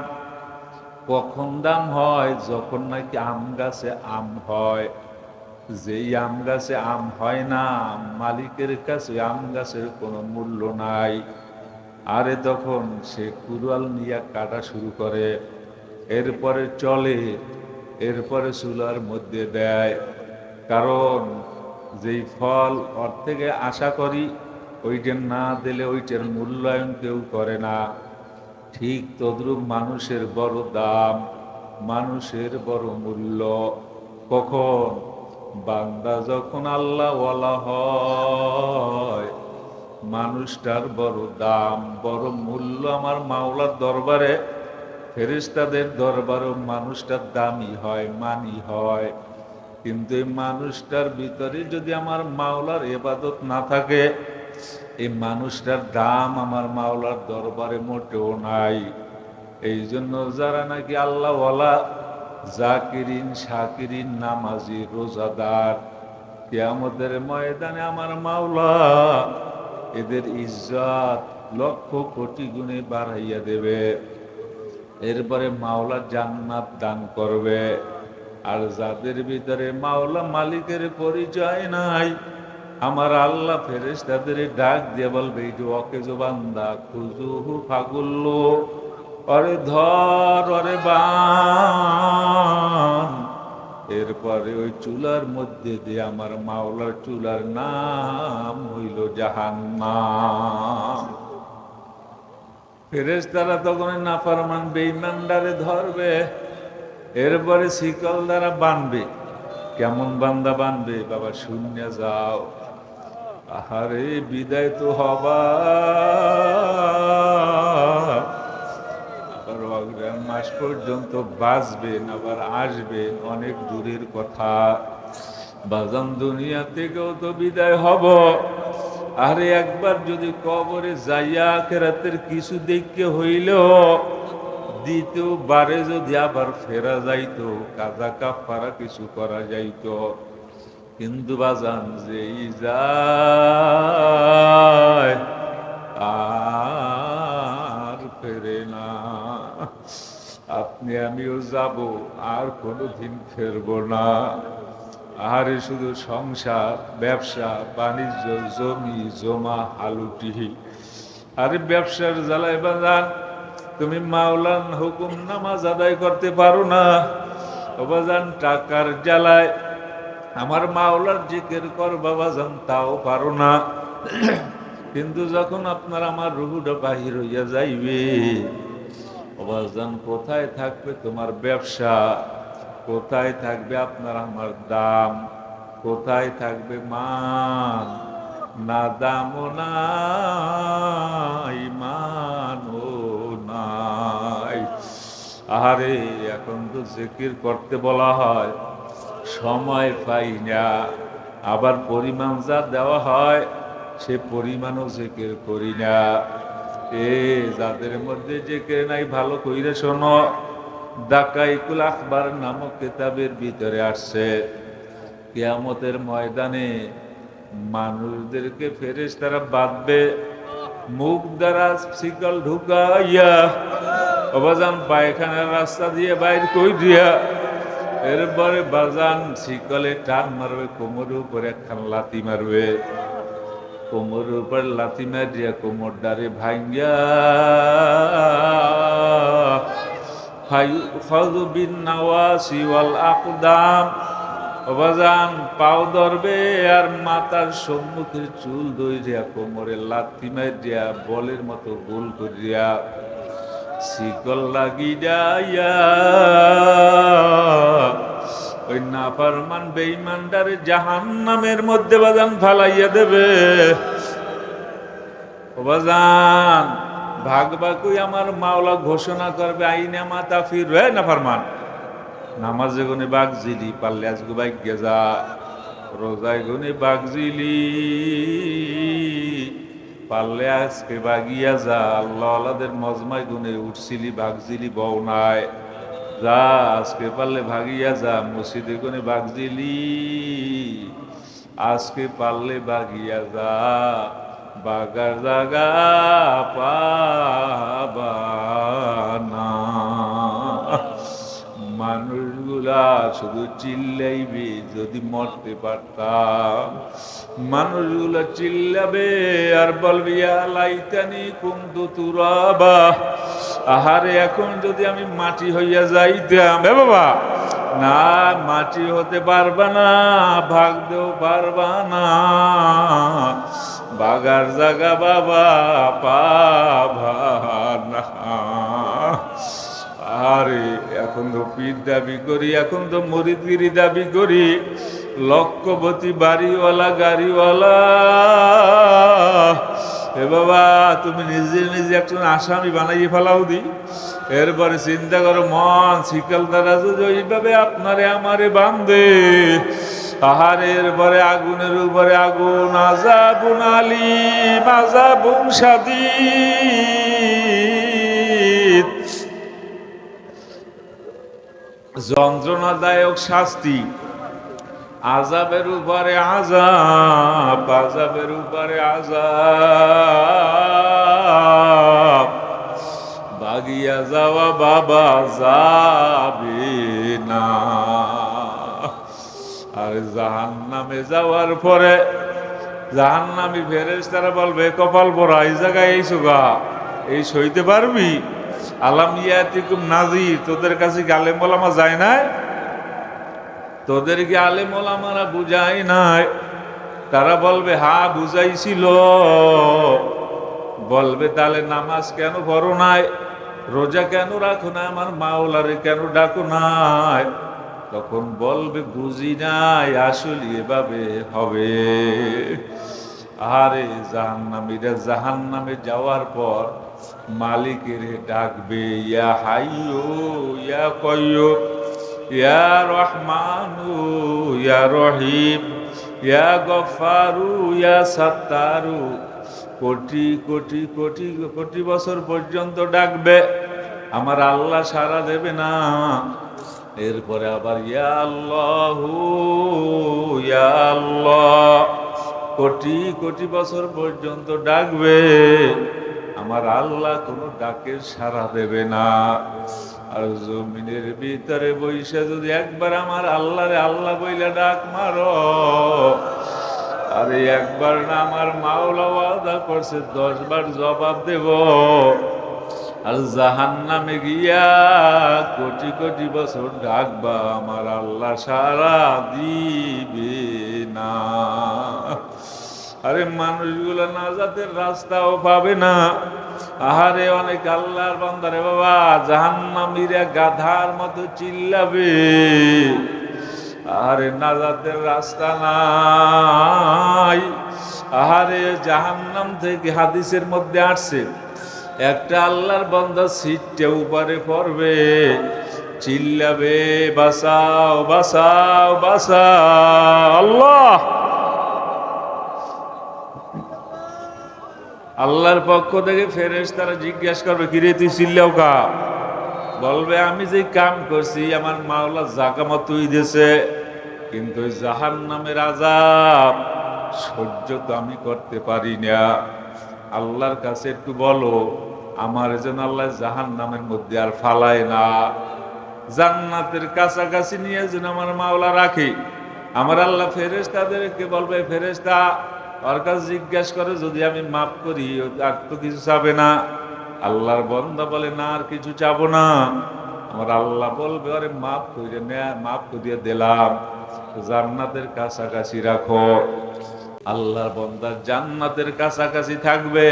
কখন দাম হয়? যখন নাকি আম গাছে আম হয়। যেই আম গাছে আম হয় না, মালিকের কাছে আম গাছের কোনো মূল্য নাই। আরে তখন সে কুড়াল নিয়ে কাটা শুরু করে, এরপরে চলে, এরপরে চুলার মধ্যে দেয়। কারণ যেই ফল ওর থেকে আশা করি, ওইটা না দিলে ওইটার মূল্যায়ন কেউ করে না। ঠিক তদ্রূপ মানুষের বড় দাম, মানুষের বড় মূল্য কখন? বান্দা যখন আল্লাহ ওয়ালা হয়, মানুষটার বড় দাম, বড় মূল্য আমার মাওলার দরবারে, ফেরেশতাদের দরবারেও মানুষটার দামি হয়, মানি হয়। কিন্তু এই মানুষটার ভিতরে যদি আমার মাওলার ইবাদত না থাকে, এই মানুষটার দাম আমার মাওলার দরবারে মোটেও নাই। এই জন্য যারা নাকি আল্লাহ ওয়ালা, জাকিরিন, শাকিরিন, নামাজি, রোজাদার, কিয়ামতের ময়দানে আমার মাওলা এদের ইজ্জত লক্ষ কোটি গুণে বাড়াইয়া দেবে। এরপরে মাওলা জান্নাত দান করবে। আর যাদের ভিতরে মাওলা মালিকের পরিচয় নাই, আমার আল্লাহ ফেরেশতাদের ডাক দিয়ে বলবে, এই যে অকেজো বান্দা, খুজুহু ফাগুল্লো, অরে ধর, অরে বান। এরপরে ওই চুলার মধ্যে দিয়ে আমার মাওলার চুলার নাম হইল জাহান্নাম। ফেরেশতারা তখন নাফরমান বেঈমানদারে ধরবে, এরপরে শিকল দ্বারা বানবে। কেমন বান্দা বানবে? বাবা শূন্য যাও, আহারে বিদায় তো হবা, আবার অগ্রাণ মাস পর্যন্ত বাঁচবেন, আবার আসবেন, অনেক দূরের কথা। বাজান দুনিয়া থেকেও তো বিদায় হব। আরে একবার যদি কবরে যাইয়া আখিরাতের কিছু দেখতে হইল, দ্বিতীয়বারে যদি আবার ফেরা যাইতো, কাজা কাফারা কিছু করা যাইতো। কিন্তু বাজান যেই যায় আর ফেরে না। আপনি আমিও যাব, আর কোনোদিন ফেরবো না। আরে শুধু সংসার, ব্যবসা বাণিজ্য, জমি জমা, হালুটি। আরে ব্যবসার জ্বালায় বাজান তুমি মাওলার হুকুম নামাজ আদায় করতে পারো না। বাজান টাকার জ্বালায় আমার মাওলার জিকির কর বাবাজান, তাও পারো না। কিন্তু যখন আপনার আমার রুহুটা বাহির হইয়া যাইবে, বাবাজান কোথায় থাকবে তোমার ব্যবসা? কোথায় থাকবে আপনার আমার দাম? কোথায় থাকবে মান? না দামও নাই, মানও নাই। আহারে এখন তো জিকির করতে বলা হয়, সময় পাই না, আবার পরিমাণ যা দেওয়া হয় সে পরিমাণও জিকির করি না। যাদের মধ্যে জিকির নাই ভালো কইরে শোনো, দাকাইকুল আখবার নামক কিতাবের ভিতরে আসছে কিয়ামতের ময়দানে মানুষদেরকে ফেরেশতারা বাঁধবে, মুখ দ্বারা শিকল ঢুকাইয়া অবাজান পায়খানার রাস্তা দিয়ে বাইর কই দিয়া, এরপরে বাজান শিকলে টান মারবে, কোমরের উপরে একখান লাথি মারবে, কোমরের উপর লাথি মারিয়া কোমর ডারে ভাঙ্গিয়া ফায়ুখাযু বিন নাওয়াসি ওয়াল আকদাম, অবাজান পাও ধরবে আর মাথার সম্মুখের চুল ধইরিয়া কোমরে লাথি মারিয়া বলের মতো গোল করিয়া শিকল লাগিয়া ওই নাফরমান বেঈমানদারে জাহান্নামের মধ্যে বাজান ফালাইয়া দেবে। ও বাজান ভাগবাকুই আমার মাওলা ঘোষণা করবে, আইনে মাতা ফির রে নাফরমান, নামাজে গুনে বাগজিলি পারলে আজকে ভাগ্যে যা, রোজায় গুনে বাগজিলি পারলে আজকে বাগিয়া যা, আল্লাহ আল্লাহদের মজমায় গুনে উঠছিলি বাগজিলি বউ নাই, যা আজকে পারলে ভাগিয়া যা, মসজিদে গুনে বাগজিলি আজকে পারলে বাগিয়া যা, বাগার জাগা পাবানা। মানুষগুলা শুধু চিল্লাইবে, যদি মরতে পারতাম মানুষগুলা চিল্লাবে আর বলবে ইয়া লাইতানি কুনতু তুরাবা, আহারে এখন যদি আমি মাটি হইয়া যাইতাম। এ বাবা না, মাটি হতে পারবা না, ভাগতেও পারবা না, বাগার জাগা বাবা পাবা না। আরে এখন তো পীর দাবি করি, এখন তো মরিদগিরি দাবি করি, লক্ষপতি বাড়িওয়ালা গাড়িওয়ালা, এ বাবা তুমি নিজে নিজে একজন আসামি বানাইয়ে ফেলাও দি। এরপরে চিন্তা করো, মন শিকল দ্বারা যদি ওইভাবে আপনারে আমারে বান্ধে, আহারের পরে আগুনের উপরে আগুন, আযাবুন আলীম আযাবুন শাদীদ, যন্ত্রণাদায়ক শাস্তি, আযাবের উপরে আযাব, আযাবের উপরে আযাব, ভাগিয়া যাওয়া বাবা যাবে না। আর জাহান্নামে যাওয়ার পরে জাহান্নামী ফেরেশতারা বলবে, কপাল পোড়া, এই জায়গায় এই সুগা, এই সইতে পারবি? আলাম ইয়াতিকুম নাযীর, তোদের কাছে কি আলেম ওলামা যায় নাই? তোদেরকে আলেম ওলামারা বুঝায় নাই? তারা বলবে হ্যাঁ বুঝাইছিল। বলবে তাহলে নামাজ কেন পড়ো নাই, রোজা কেন রাখো না, আমার মাওলারে কেন ডাকো নাই? তখন বলবে বুঝি নাই, আসলে এভাবে হবে। আরে জাহান্নামীরা জাহান্নামে যাওয়ার পর মালিকের ডাকবে, ইয়া হাইয়ু ইয়া কাইয়্যুম ইয়া রহমানু ইয়া রহিম ইয়া গফফারু ইয়া সাত্তারু। কোটি কোটি কোটি কোটি বছর পর্যন্ত ডাকবে, আমার আল্লাহ সাড়া দেবে না। এরপরে আবার ইয়া আল্লাহু ইয়া আল্লাহ, কোটি কোটি বছর পর্যন্ত ডাকবে, আমার আল্লাহ কোনো ডাকের সাড়া দেবে না। আর জমিনের ভিতরে বইসা যদি একবার আমার আল্লাহরে আল্লাহ বইলা ডাক মারো, আরে একবার না, আমার মাওলা ওয়াদা করছে 10 বার জবাব দেব। আর জাহান্নামে গিয়া কোটি কোটি বছর ডাকবা, আমার আল্লাহ সাড়া দিবে না। আরে মানুষগুলো নাজাতের রাস্তাও পাবে না। আহারে অনেক আল্লাহর বান্দারে বাবা জাহান্নামীরা গাধার মতো চিল্লাবে, আহারে নাজাতের রাস্তা নাই। আহারে জাহান্নাম থেকে হাদিসের মধ্যে আসছে, একটা আল্লাহর বান্দা সিটটা উপরে পড়বে, চিল্লাবে, বাঁচাও বাঁচাও বাঁচাও। আল্লাহ, আল্লাহর পক্ষ থেকে ফেরেশতারা জিজ্ঞাসা করবে, কিরে তুই চিল্লাও কা? বলবে আমি যে কাম করছি আমার মাওলা জাগা মতোই দিয়েছে, কিন্তু ওই জাহান্নামের আযাব সহ্য তো আমি করতে পারি না। আল্লাহর কাছে একটু বলো আমার যেন আল্লাহ জাহান্নামের মধ্যে আর ফালায় না, জান্নাতের কাছাকাছি নিয়ে যেন আমার মাওলা রাখে। আমার আল্লাহ ফেরেশতাদেরকে বলবে, ফেরেশতা ওর কাছে জিজ্ঞাসা করে যদি আমি মাফ করি আর তো কিছু চাবে না। আল্লাহর বান্দা বলে না আর কিছু চাবো না। আমার আল্লাহ বলবে আরে মাফ করে নে, মাফ করিয়ে দিলাম, জান্নাতের কাছাকাছি রাখো। আল্লাহর বান্দা জান্নাতের কাছাকাছি থাকবে,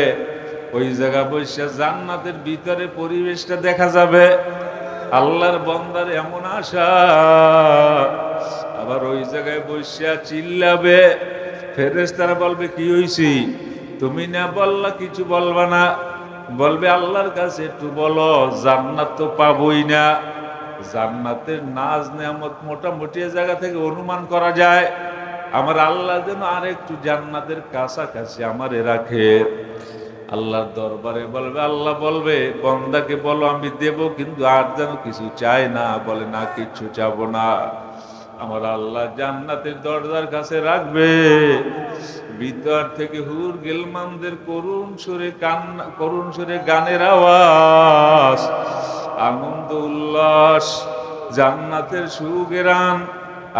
ওই জায়গা বসে জান্নাতের ভিতরে পরিবেশটা দেখা যাবে। আল্লাহর বান্দার এমন আশা, আবার ওই জায়গায় বসে চিল্লাবে। ফেরেশতারা বলবে কি হইছি, তুমি না বললা কিছু বলবা না? বলবে আল্লাহর কাছে একটু বলো, জান্নাত তো পাবই না। জান্নাতের নাজ নেয়ামত মোটামুটি জায়গা থেকে অনুমান করা যায়। আমার আল্লাহ যেন আরেকটু জান্নাতের কাছাকাছি আমারে রাখে। আল্লাহর দরবারে বলবে, আল্লাহ বলবে বান্দাকে বলো আমি দেব, কিন্তু আর যেন কিছু চাই না। বলে না কিছু চাবো না। আমার আল্লাহ জান্নাতের দরজার কাছে রাখবে। ভিতর থেকে হুর গিলমানদের করুণ সুরে গানের আওয়াজ, আনন্দ উল্লাস, জান্নাতের সুগেরান।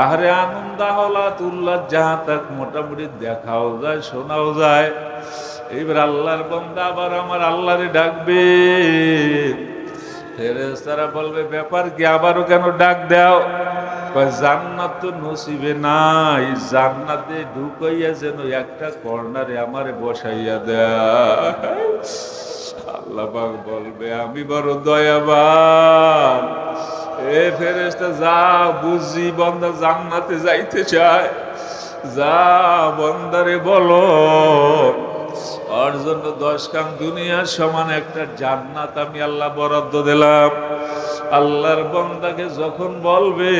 আহারে আনন্দ আহলাত উল্লাস যাহা তাক মোটামুটি দেখাও যায়, শোনাও যায়। এইবার আল্লাহর বান্দা আবার আমার আল্লাহরে ডাকবে। ফেরেশতারা বলবে ব্যাপার কি, আবারও কেন ডাক দাও? জান্নাত তো নসিবে নাই, জান্নাতে ঢুকাইয়া যেন একটা কর্নারে আমারে বসাইয়া দেয়। আল্লাহ পাক বলবে আমি বড় দয়াবান। এ ফেরেশতা যা, বুঝি বান্দা জান্নাতে যাইতে চায়, যা বান্দারে বলো ওর জন্য 10 কান দুনিয়ার সমান একটা জান্নাত আমি আল্লাহ বরাদ্দ দিলাম। আল্লাহর বান্দাকে যখন বলবে,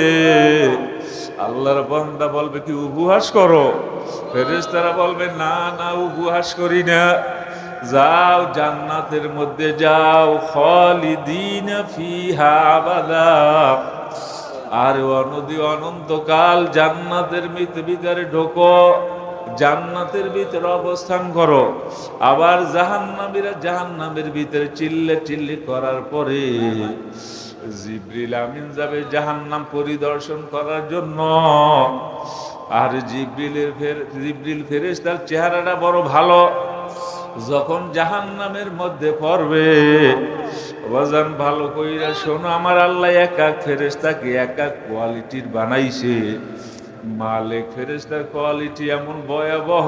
আল্লাহর বান্দা বলবে কি উপহাস করো? ফেরেশতারা বলবে না না উপহাস করি না, যাও জান্নাতের মধ্যে যাও, খালিদিনা ফিহা আবাদা, আর অনদি অনন্তকাল জান্নাতের ভিতরে ঢোকো, জান্নাতের ভিতরে অবস্থান করো। আবার জাহান্নামীরা জাহান্নামের ভিতরে চিল্লি করার পরে জিবরিল আমিন যাবে জাহান্নাম পরিদর্শন করার জন্য। আর জিবরিল ফেরেশতার চেহারাটা বড় ভালো। যখন জাহান্নামের মধ্যে পড়বে, বাজান ভালো কইরা শোনো, আমার আল্লাহ এক এক ফেরেশতাকে এক এক কোয়ালিটির বানাইছে। মালিক ফেরেশতার কোয়ালিটি এমন ভয়াবহ,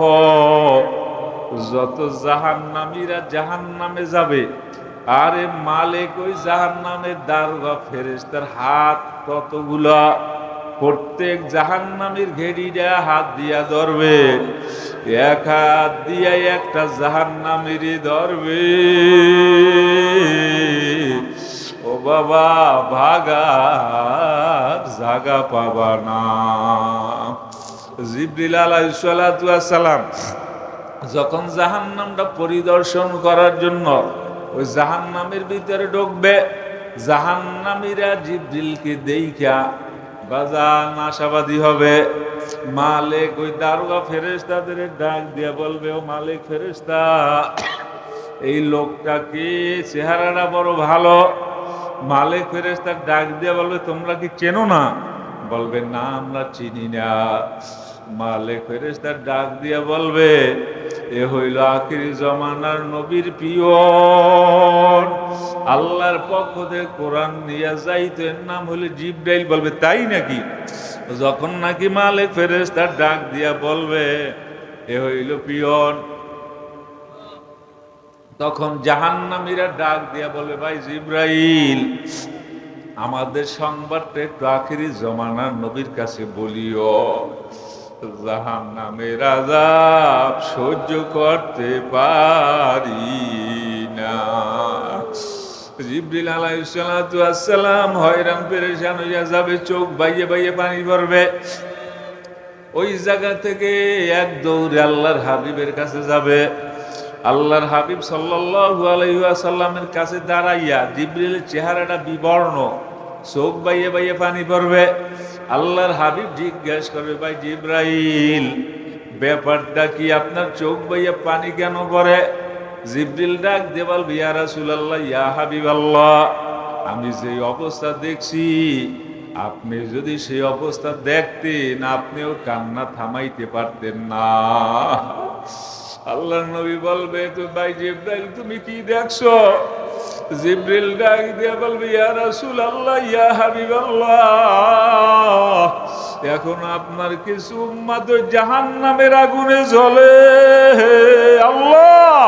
যত জাহান্নামীরা জাহান্নামে যাবে, আরে মালিক ওই জাহান্নামের দারোগা ফেরেশতার হাত কতগুলা, প্রত্যেক জাহান্নামীর ঘেড়িটা হাত দিয়া ধরবে, এক হাত দিয়া একটা জাহান্নামীরই ধরবে। ও বাবা ভাগার জাগা পাবা না। জিবরিল আলাইহিস সালাতু ওয়াস সালাম যখন জাহান্নামটা পরিদর্শন করার জন্য ওই জাহান্নামের ভিতরে ঢুকবে, জাহান্নামীরা জিবরিলকে দেইখা বাজান আশাবাদী হবে। মালিক ওই দারোগা ফেরেশতাদের ডাক দিয়া বলবে, ও মালিক ফেরেশতা, এই লোকটা কি, চেহারাটা বড় ভালো। মালিক ফেরেশতার ডাক দিয়া বলবে তোমরা কি চেনো না? বলবে না আমরা চিনি না। মালিক ফেরেশতার ডাক দিয়া বলবে এ হইল আখিরি জমানার নবীর পিয়ন, আল্লাহর পক্ষ থেকে কোরআন নিয়ে যাইতো, এর নাম হইল জিবরাইল। বলবে তাই নাকি? যখন নাকি মালিক ফেরেশতার ডাক দিয়া বলবে এ হইল পিয়ন, তখন জাহান্নামীরা ডাক দিয়া বলবে ভাই জিবরাইল, আমাদের সংবাদটা একটু আখিরি জমানার নবীর কাছে বলিও, জাহান্নামের আযাব সহ্য করতে পারি না। জিবরিল আলাইহিস সালাতু ওয়াস সালাম হয়রান পেরেশান হইয়া যাবে, চোখ বাইয়ে বাইয়ে পানি পড়বে। ওই জায়গা থেকে এক দৌড়ে আল্লাহর হাবিবের কাছে যাবে। আল্লাহর হাবিব সাল্লাল্লাহু আলাইহি ওয়াসাল্লামের কাছে দাঁড়াইয়া, জিবরিলের চেহারাটা বিবর্ণ, চোখ বাইয়ে বাইয়ে পানি পড়বে। আল্লাহর হাবিব জিজ্ঞেস করবে, ভাই জিবরাইল, ব্যাপারটা কি? আপনার চোখ বাইয়ে পানি কেন পড়ে? জিবরিল ডাক দিয়ে বলবে, ইয়া রাসূলুল্লাহ, ইয়া হাবিবাল্লাহ, আমি যে অবস্থা দেখছি, আপনি যদি সেই অবস্থা দেখতেন, আপনিও কান্না থামাইতে পারতেন না। আল্লাহর নবী বলবে, তো ভাই জিবরাইল, তুমি কি দেখছো? জিবরিল ডাক দিয়ে বলবে, ইয়া রাসূলুল্লাহ, ইয়া হাবিবাল্লাহ, এখন আপনার কিছু উম্মত জাহান্নামের আগুনে জ্বলে। আল্লাহ,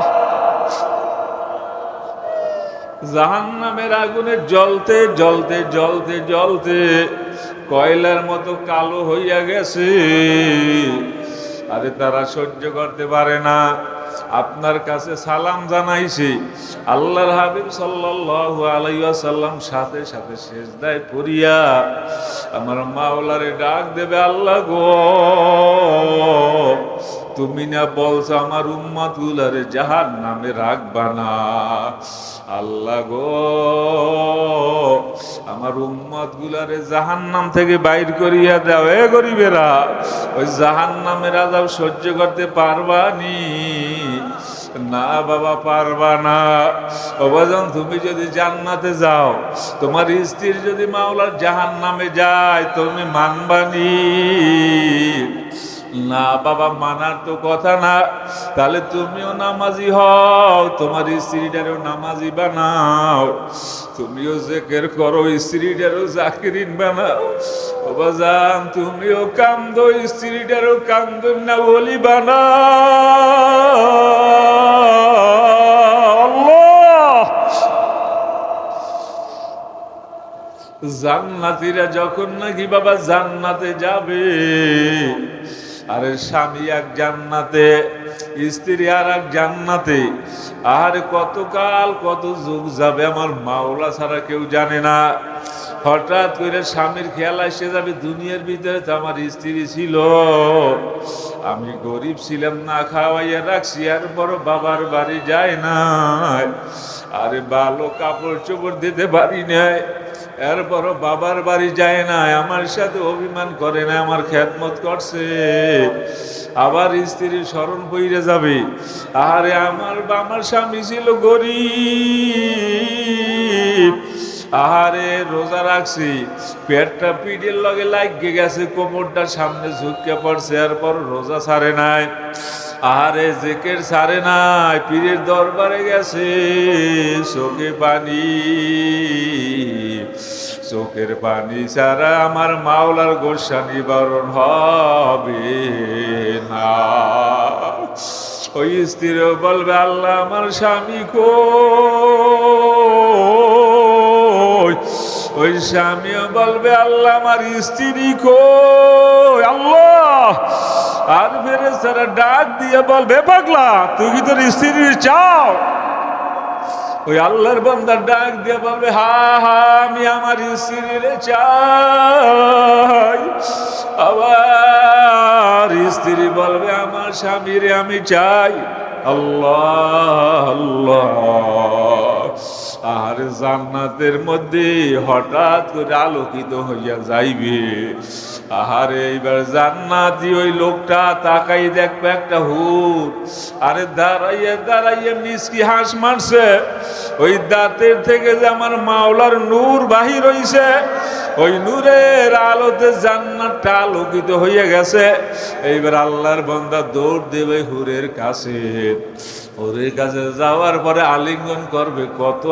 জাহান্নামের আগুনে জ্বলতে জ্বলতে জ্বলতে জ্বলতে কয়লার মতো কালো হইয়া গেছে। আরে তারা সহ্য করতে পারে না। আপনার কাছে সালাম জানাইছে। আল্লাহর হাবিব সাল্লাল্লাহু আলাইহি ওয়াসাল্লাম সাথে সাথে সিজদায় পড়িয়া আমার মাওলারে ডাক দেবে, আল্লাহ গো, তুমি না বলছো আমার উম্মতগুলারে জাহান্নামে রাখবা না। আল্লাহ গো, আমার উম্মতগুলারে জাহান্নাম থেকে বাইর করিয়া দাও। এ গরিবেরা, ওই জাহান্নামের আযাব সহ্য করতে পারবা নি? না বাবা, পারবা না। ও বাজান, তুমি যদি জান্নাতে যাও, তোমার স্ত্রী যদি মাওলার জাহান্নামে যায়, তুমি মানবানি? না বাবা, মানার তো কথা না। তাহলে তুমিও নামাজি হও, তোমার স্ত্রীটারও নামাজি বানাও, তুমিও জিকির করো, স্ত্রীটারও জাকিরিন বানাও। ও বাজান, তুমিও কান্দো, স্ত্রীটারও কান্দো, না ওলি বানাও। জান্নাতীরা যখন নাকি বাবা জান্নাতে যাবে, আরে স্বামী এক জান্নাতে, স্ত্রী আর এক জান্নাতে, আর কতকাল কত যুগ যাবে আমার মাওলা ছাড়া কেউ জানে না। হঠাৎ করে স্বামীর খেয়াল এসে যাবে, দুনিয়ার ভিতরে তো আমার স্ত্রী ছিল, আমি গরিব ছিলাম, না খাওয়াইয়া রাখছি, আর বড় বাবার বাড়ি যায় না, আরে ভালো কাপড় চোপড় দিতে পারি নাই, এরপর বাবার বাড়ি যায় না, আমার সাথে অভিমান করে না, আমার খেদমত করছে। আবার স্ত্রীর স্মরণ পইরে যাবে, আরে আমার স্বামী ছিল গরিব, আহারে রোজা রাখছি, পেটটা পিঠের লগে লাগিয়ে গেছে, কোমরটা সামনে ঝুঁকে পড়ছে, এরপর রোজা ছাড়ে নাই, আহারে জিকির ছাড়ে নাই, পীরের দরবারে গেছে, চোখে পানি, চোখের পানি ছাড়া আমার মাওলার গোসা নিবারণ হবে না। ওই স্ত্রীও বলবে, আল্লাহ আমার স্বামী কই? ওই স্বামীও বলবে, আল্লাহ আমার স্ত্রী কই? আল্লাহ, আর ফেরেশতারা ডাক দিয়ে বলবে, পাগলা, তুই কি তোর স্ত্রী চাও? ওই আল্লাহর বান্দা ডাক দিয়ে বলবে, হা হা, আমি আমার স্ত্রীরে চাই। আবার স্ত্রী বলবে, আমার স্বামীরে আমি চাই। আল্লাহ আল্লাহ। আর জান্নাতের মধ্যে হঠাৎ করে আলোকিত হইয়া যাইবে। আহারে এইবার জান্নাতি ওই লোকটা তাকাই দেখবে একটা হুট, আরে দাঁড়াইয়া দাঁড়াইয়া মিসকি হাঁস মারছে, ওই দাঁতের থেকে যে আমার মাওলার নূর বাহির হইছে, ওই নূরের আলোতে জান্নাতটা আলোকিত হইয়া গেছে। এইবার আল্লাহর বান্দা দৌড় দেবে হুরের কাছে, হুরের কাছে যাওয়ার পরে আলিঙ্গন করবে, কত